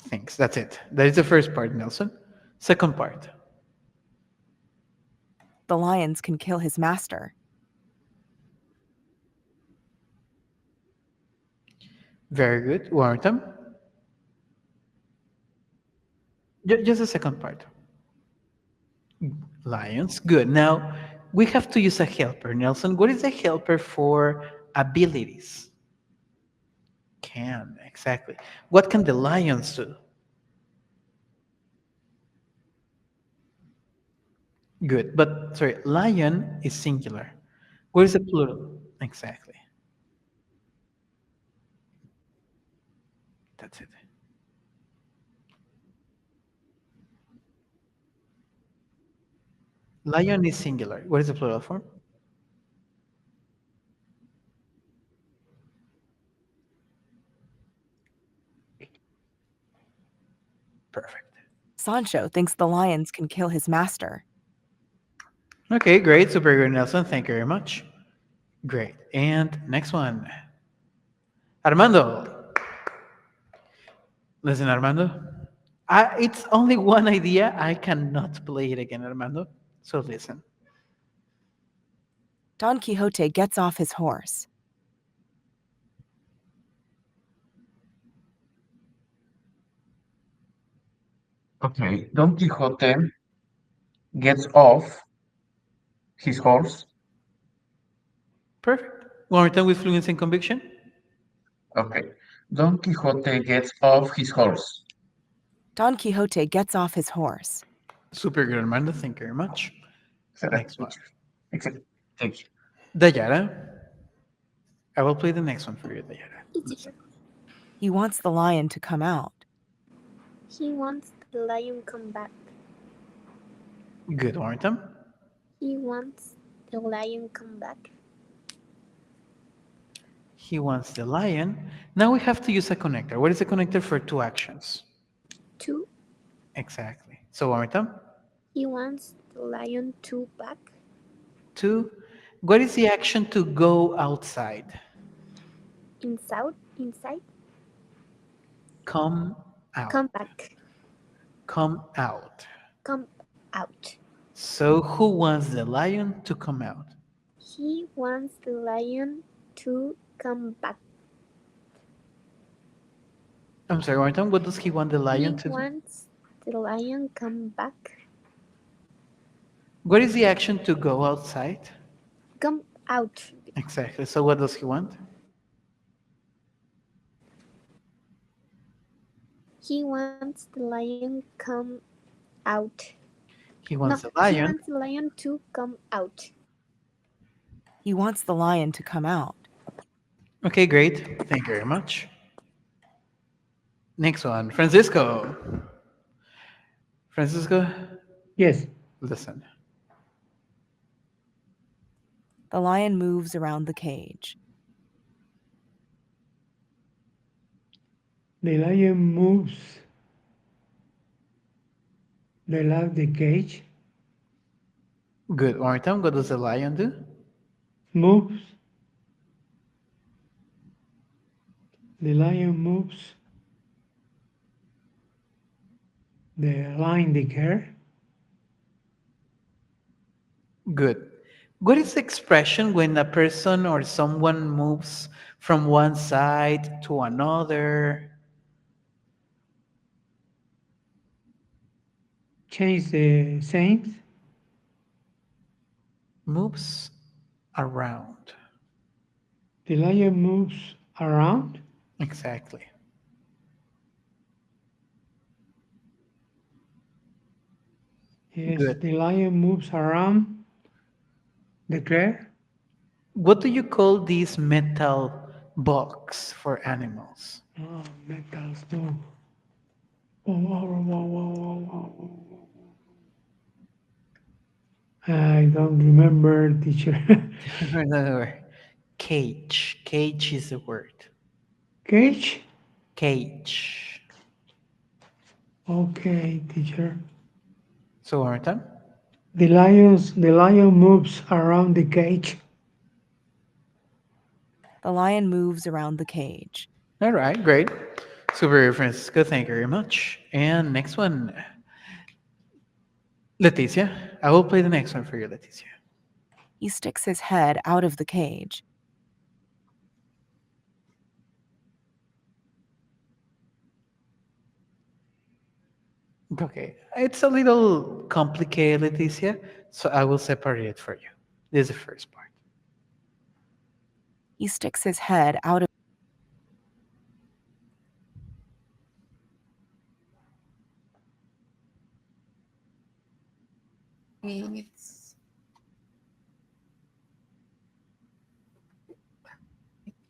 Thinks. That's it. That is the first part, Nelson. Second part. lions can kill his master. Very good. Artem. Just the second part. Lions. Good. Now we have to use a helper. Nelson, what is a helper for abilities? Can, exactly. What can the lions do? Good. But sorry, lion is singular. What is the plural? Exactly. That's it. Lion is singular. What is the plural form? Perfect. Sancho thinks the lions can kill his master. Okay, great. Super good, Nelson. Thank you very much. Great. And next one. Armando. Listen, Armando. It's only one idea. I cannot play it again, Armando. So listen. Don Quixote gets off his horse. Okay, Don Quixote gets off his horse. Perfect. One more time with fluency and conviction. Okay, Don Quixote gets off his horse. Don Quixote gets off his horse. Super good, Armando. Thank you very much. Excellent, Next one. teacher. Excellent. Thank you. Dayara. I will play the next one for you, Dayara. Teacher. He wants the lion to come out. He wants the lion come back. Good, one more time. He wants the lion come back. He wants the lion. Now we have to use a connector. What is a connector for two actions? Two. Exactly. So one more time. He wants the lion to back. Two. What is the action to go outside? Inside. Come out. Come back. Come out. Come out. So who wants the lion to come out? He wants the lion to come back. I'm sorry, one more time. What does he want the lion He to do? wants the lion come back. What is the action to go outside? Come out. Exactly. So what does he want? He wants the lion come out. He No, wants the he lion. wants the lion to come out. He wants the lion to come out. Okay, great. Thank you very much. Next one, Francisco. Francisco, Yes. listen. The lion moves around the cage. The lion moves the cage, Good. One more time. What does the lion do? moves, the lion moves the line the care. Good. What is the expression when a person or someone moves from one side to another? Change the saints. Moves around. The lion moves around. Exactly. Yes, Good. the lion moves around the care. What do you call these metal box for animals? Oh, metals, no. Whoa, whoa, whoa, whoa, whoa, whoa, whoa. I don't remember, teacher. Another cage. Cage is the word. Cage? Cage. Okay, teacher. So one more time. The lion moves around the cage. The lion moves around the cage. All right, great. Super, Francisco. Thank you very much. And next one, Leticia. I will play the next one for you, Leticia. He sticks his head out of the cage. Okay, it's a little complicated, Leticia, so I will separate it for you. This is the first part. He sticks his head out of It's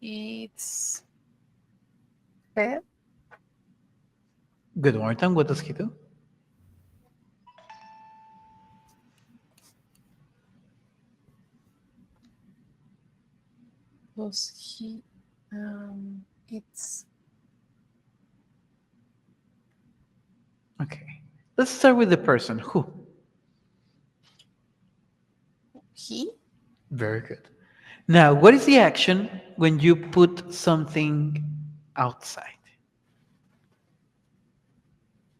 it's head. Good one more time. What does he do? Does he? It's Okay, let's start with the person. Who? he. Very good. Now, what is the action when you put something outside?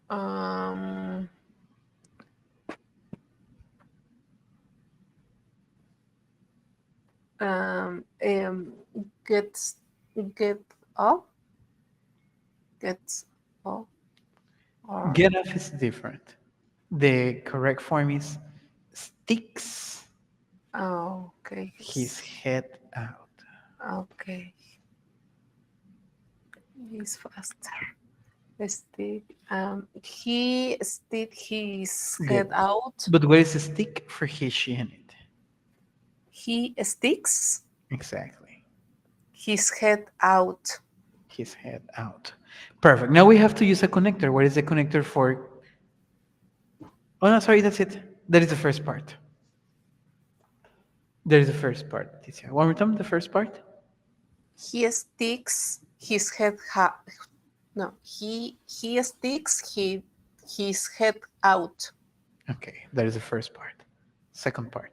Um. Um. um gets get up. Gets up. Or Get off is different. The correct form is sticks oh, okay. his head out. Okay. He's faster. Stick. He stick his head Good. out. But where is the stick for his she in it? He sticks Exactly. his head out. His head out. Perfect. Now we have to use a connector. What is the connector for? Oh, no, sorry, that's it. That is the first part. That is the first part. Ticia. One more time, the first part. He sticks his head. No, he sticks his head out Okay, that is the first part. Second part.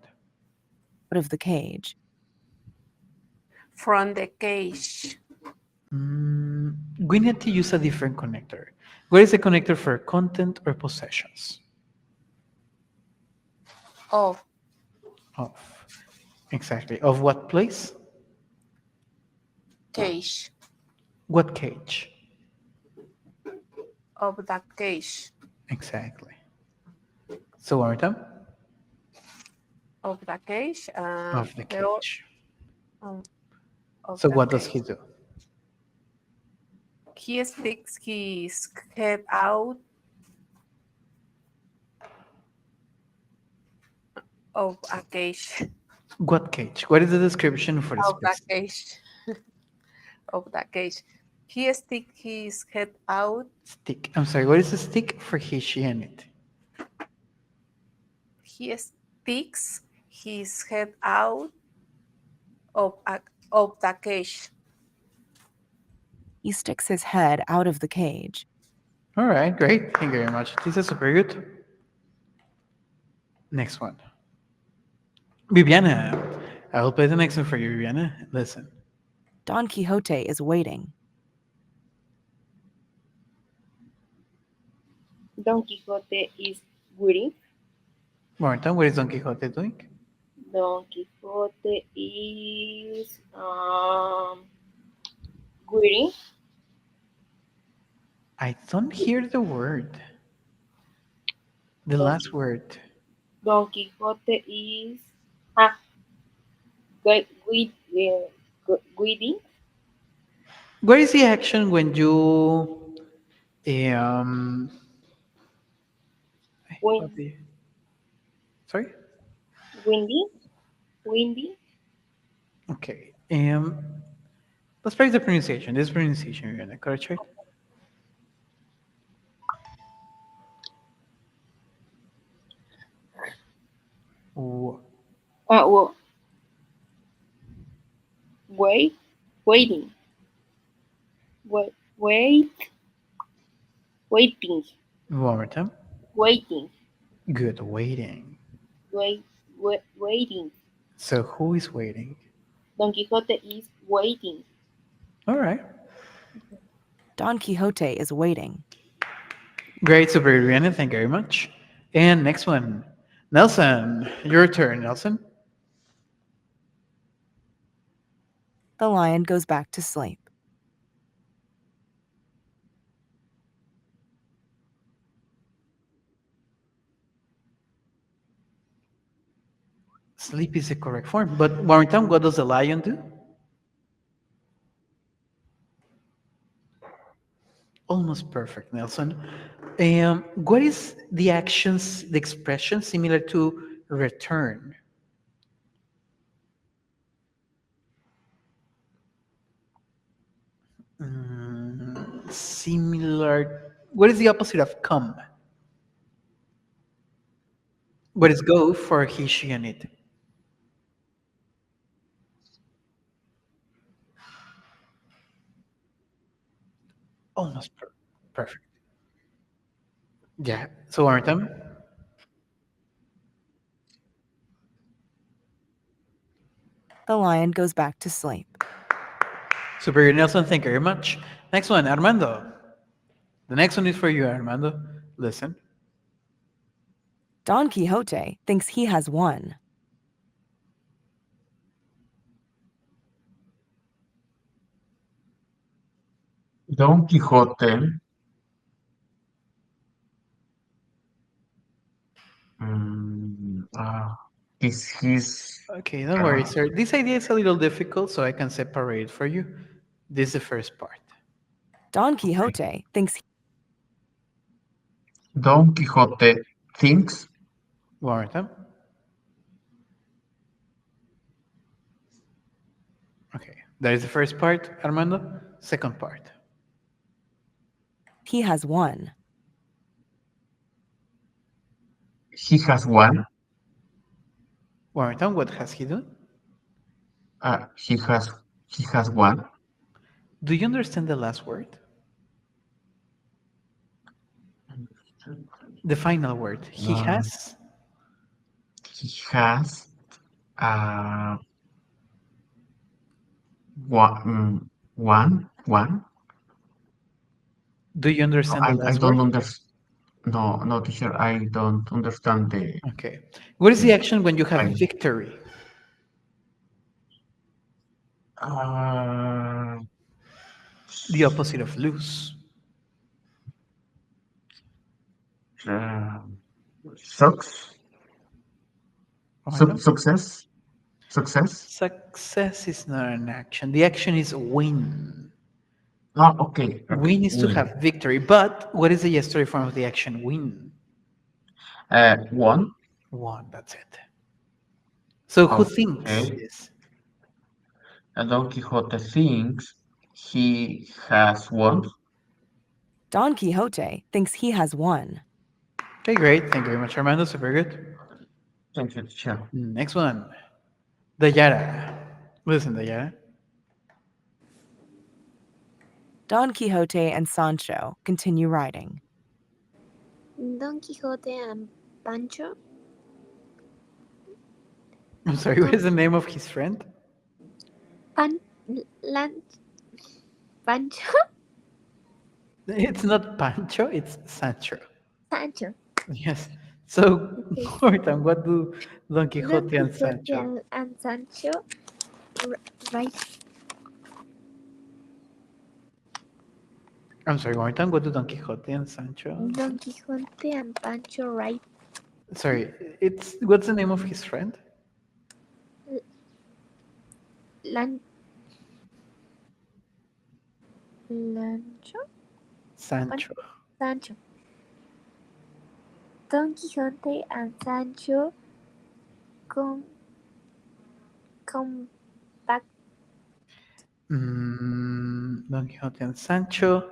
of the cage. from the cage. We need to use a different connector. What is the connector for content or possessions? Of Of. Exactly. Of what place? cage. What cage? Of the cage. Exactly. So one more time. Of the cage. Of the cage. Um, of So the what does cage. he do? He sticks his head out of a cage. What cage? What is the description for the Of the space? cage. of the cage. He stick his head out. Stick. I'm sorry, what is a stick for he, she, and it? He sticks his head out of, of the cage. He sticks his head out of the cage. All right, great. Thank you very much. This is super good. Next one. Viviana. I will play the next one for you, Viviana. Listen. Don Quixote is waiting. Don Quixote is waiting. Marta, what is Don Quixote doing? Don Quixote is waiting. I don't hear the word. The Don, last word. Don Quixote is ah waiting. What is the action when you um what Win, the- sorry? windy, windy. Okay. Let's practice the pronunciation. This pronunciation, Viviana, correct? Right? W- Well, wait, waiting, wait, waiting, One more time. waiting, Good. Waiting. waiting. So who is waiting? Don Quixote is waiting. All right. Don Quixote is waiting. Great, super Viviana. Thank you very much. And next one. Nelson, your turn, Nelson. The lion goes back to sleep. Sleep is the correct form. But one more time, what does the lion do? Almost perfect, Nelson. What is the actions, the expression similar to return? Similar. What is the opposite of come? What is go for he, she, and it? Almost perfect. Yeah. So one more time. The lion goes back to sleep. Superior Nelson, thank you very much. Next one, Armando. The next one is for you, Armando. Listen. Don Quixote thinks he has won. Don Quixote mm, uh, is his. Okay, don't worry, Uh, sir. This idea is a little difficult, so I can separate it for you. This is the first part. Don okay. Quixote thinks Don Quixote thinks One more time. Okay, that is the first part, Armando. Second part. he has won. he has won. One more time. What has he done? He has won. Do you understand the last word? The final word. He Uh, has. he has uh, won. Do you No, understand the I last word? don't understand. No, no, teacher, I don't understand Okay. What is the the action when you have final. victory? Uh, The opposite of lose. uh, sucks, One more time. success, success. Success is not an action. The action is win. Ah, okay, okay, Win is to win. have victory. But what is the yesterday form of the action win? Won. Won. That's it. So who thinks Okay. this? And Don Quixote thinks he has won. Don Quixote thinks he has won. Okay, great. Thank you very much, Armando. Super good. Thank you, teacher. Next one. Dayara. Listen, Dayara. Don Quixote and Sancho continue riding. Don Quixote and Pancho. I'm sorry, what is the name of his friend? Pan. Lan. Pancho. It's not Pancho, it's Sancho. Sancho. Yes. So, Okay. Horton, what do Don Don Quixote and Quixote Sancho? and Sancho. Right. I'm sorry, Horton, what do Don Quixote and Sancho? Don Quixote and Pancho right. Sorry, it's what's the name of his friend? Lan. Lancho. Sancho. Sancho. Don Quixote and Sancho come come back. Don Quixote and Sancho.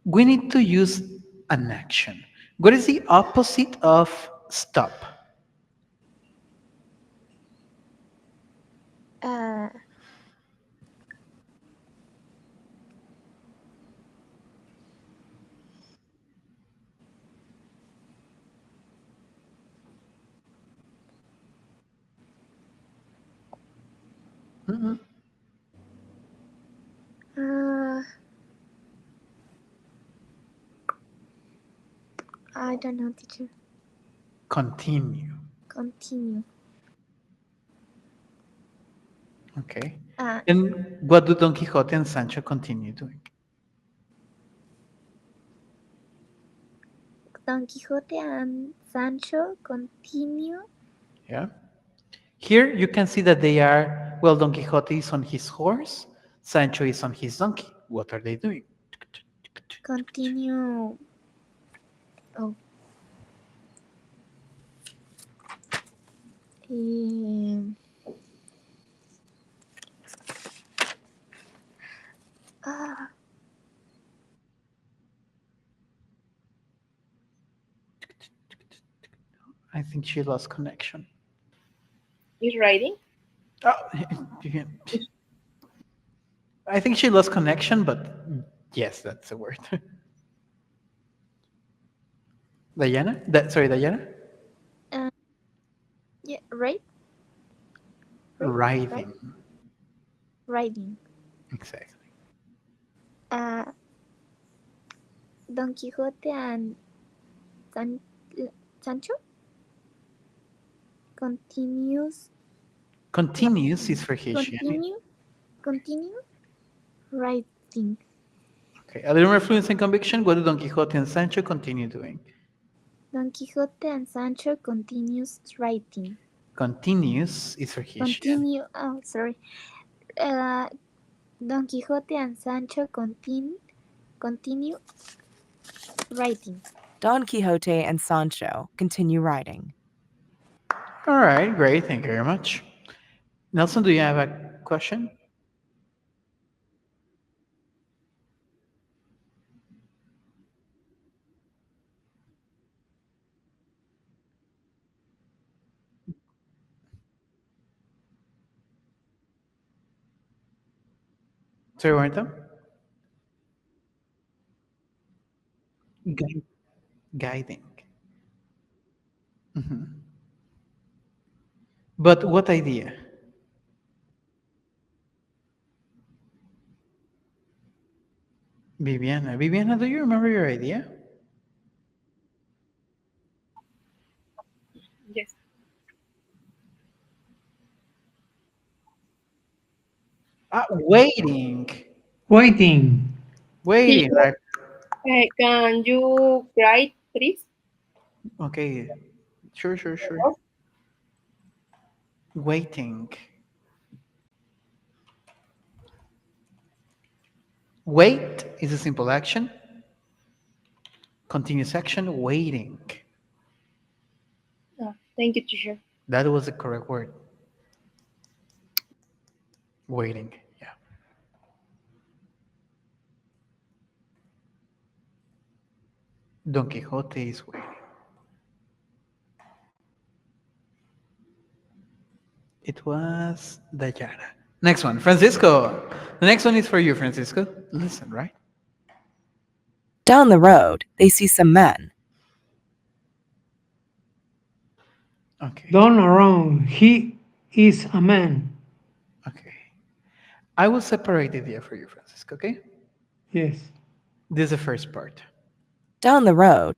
We need to use an action. What is the opposite of stop? Uh, Mhm. uh, I don't know, teacher. Continue. Continue. Okay. Uh, And what do Don Quixote and Sancho continue doing? Don Quixote and Sancho continue. Yeah. Here you can see that they are, well, Don Quixote is on his horse, Sancho is on his donkey. What are they doing? Continue. Oh. Um, ah, I think she lost connection. Is writing? Oh, I think she lost connection, but yes, that's the word. Diana? Sorry, Diana? yeah, right? Right? Right? Riding. Riding. Exactly. Uh, Don Quixote and San, Sancho continues. Continues is for his. Continue writing. Okay, a little more fluency and conviction. What do Don Quixote and Sancho continue doing? Don Quixote and Sancho continues writing. Continues is for his. Continue. Oh, sorry. Uh, Don Quixote and Sancho continue writing. Don Quixote and Sancho continue riding. All right, great. Thank you very much. Nelson, do you have a question? Sorry, Warrington? Guide, guiding. Mhm. But what idea? Viviana. Viviana, do you remember your idea? Yes. Waiting. Waiting. Waiting, Teacher, right? can you write, please? Okay. Sure, sure, sure. Waiting. Wait is a simple action. Continuous action, waiting. Thank you, teacher. That was the correct word. Waiting. Yeah. Don Quixote is waiting. It was Dayara. Next one, Francisco. The next one is for you, Francisco. Listen, right? Down the road, they see some men. Okay. Down around. He is a man. Okay. I will separate the idea for you, Francisco, okay? Yes. This is the first part. Down the road,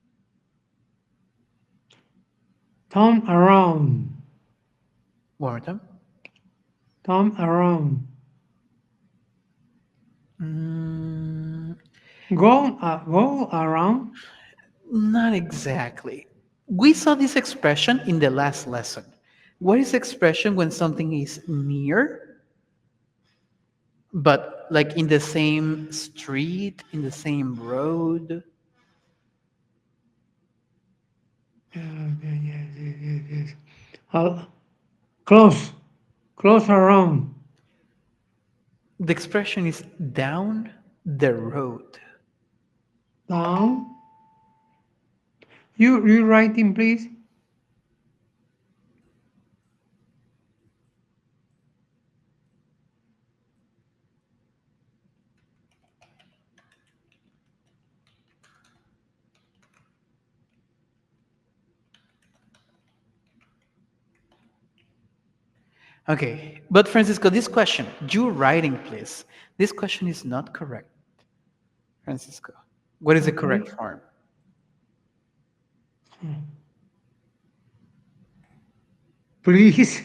Turn around. One more time. Turn around. Mm, Go around. not exactly. We saw this expression in the last lesson. What is expression when something is near, but like in the same street, in the same road? Yes. Close. Close around. The expression is down the road. Down. You writing, please? Okay, but Francisco, this question, you writing, please. This question is not correct, Francisco. What is the correct Okay. form? Please.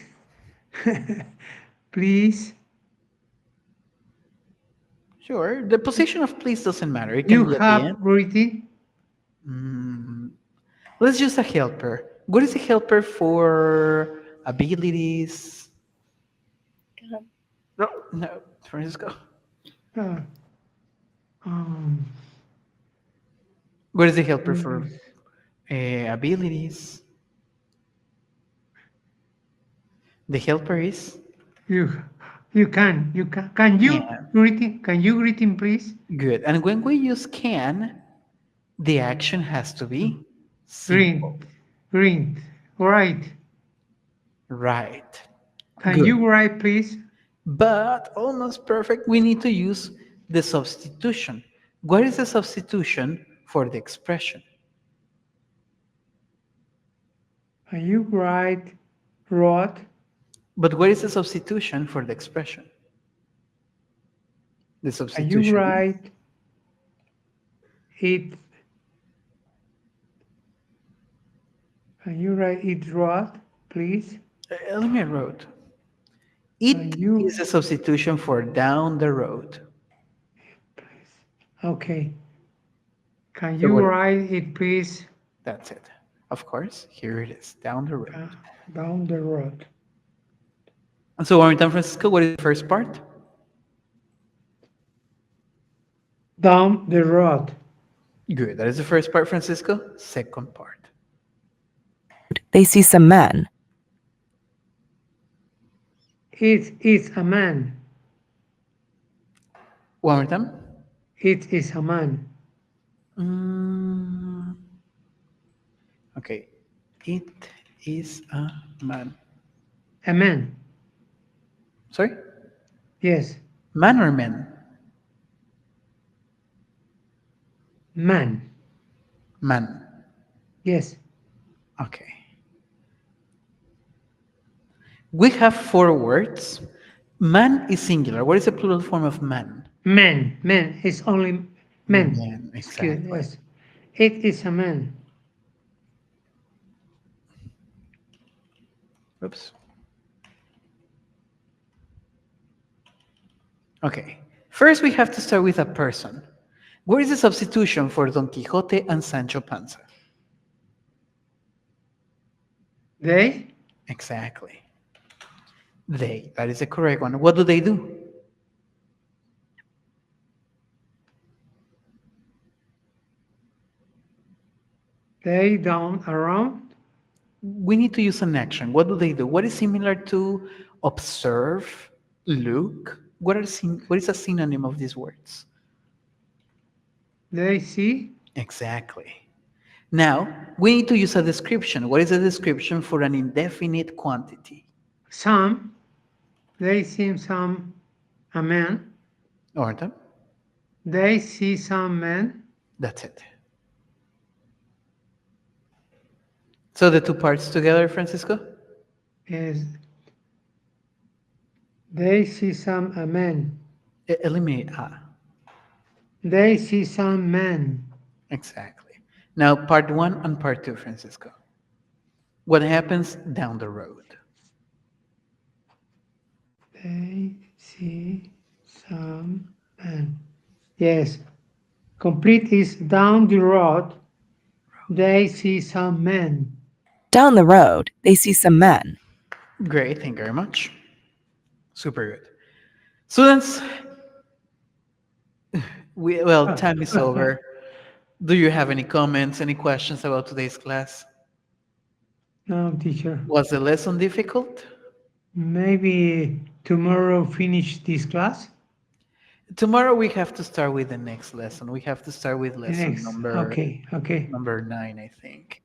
Please. Sure, the position of please doesn't matter. It can You be at the have end. written. Mm, let's use a helper. What is a helper for abilities? No, no, Francisco. Uh, um, What is the helper for abilities? The helper is you can you can. greeting please? Good. And when we use can, the action has to be simple. Green. Green. Right. Right. Can Good. you write please? But almost perfect, we need to use the substitution. What is the substitution for the expression? Can you write rod? But what is the substitution for the expression? The Can you substitution is, write it? Can you write it rod, please? let me wrote. Can It is you? a substitution for down the road. Okay. Can So you what? write it, please? That's it. Of course, here it is, down the road. Down the road. And so, one more time, Francisco, what is the first part? Down the road. Good. That is the first part, Francisco. Second part. they see some men. It is a man. One more time. It is a man. Mm, okay. It is a man. A man. Sorry? Yes. Man or men? Man. Man. Yes. Okay. We have four words. Man is singular. What is the plural form of man? Man. Man. It's only men. Man, Excuse. exactly. Yes. It is a man. Oops. Okay. First, we have to start with a person. What is the substitution for Don Quixote and Sancho Panza? They. Exactly. They. That is the correct one. What do they do? They down around. We need to use an action. What do they do? What is similar to observe, look? What is a synonym of these words? They see. Exactly. Now, we need to use a description. What is a description for an indefinite quantity? Some, they see some a man. Orton? They see some men. That's it. So the two parts together, Francisco? Is they see some a man. Eliminate a. They see some men. Exactly. Now, part one and part two, Francisco. What happens down the road? They see some men. Yes. Complete is down the road. They see some men. Down the road, they see some men. Great, thank you very much. Super good. Students, time is over. Do you have any comments, any questions about today's class? No, teacher. Was the lesson difficult? Maybe tomorrow finish this class. Tomorrow we have to start with the next lesson. We have to start with lesson Next. number Okay. number 9, I think.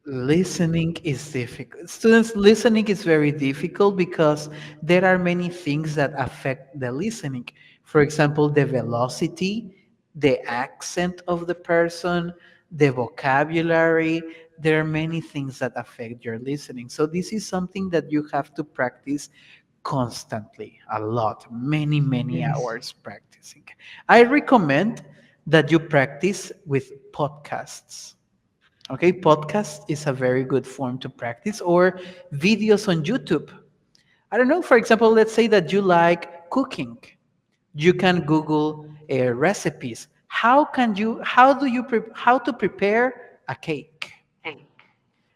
Listening is difficult. Students, listening is very difficult because there are many things that affect the listening. For example, the velocity, the accent of the person, the vocabulary. There are many things that affect your listening. So this is something that you have to practice constantly, a lot, many Yes. hours practicing. I recommend that you practice with podcasts. Okay, podcast is a very good form to practice, or videos on YouTube. I don't know, for example, let's say that you like cooking. You can Google recipes. How to prepare a cake?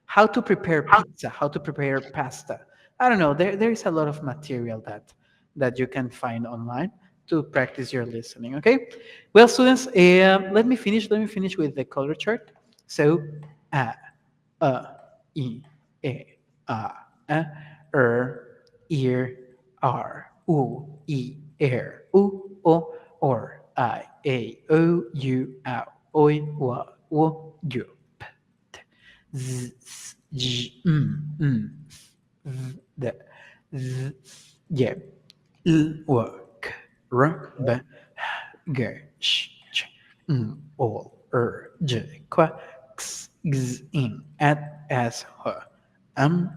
How to prepare pizza? How to prepare pasta? I don't know. There is a lot of material that you can find online to practice your listening. Okay. Well, students, let me finish. Let me finish with the color chart. So, a, I, e, a, ear, r, u, or, I, a, o, u, oi, you. Z, j, the, z, yeah, k, b, g, ch, j, x, at, as, an.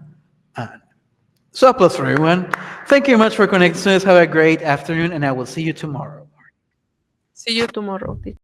So applause for everyone. Thank you much for connecting. Students, have a great afternoon, and I will see you tomorrow. See you tomorrow, teacher.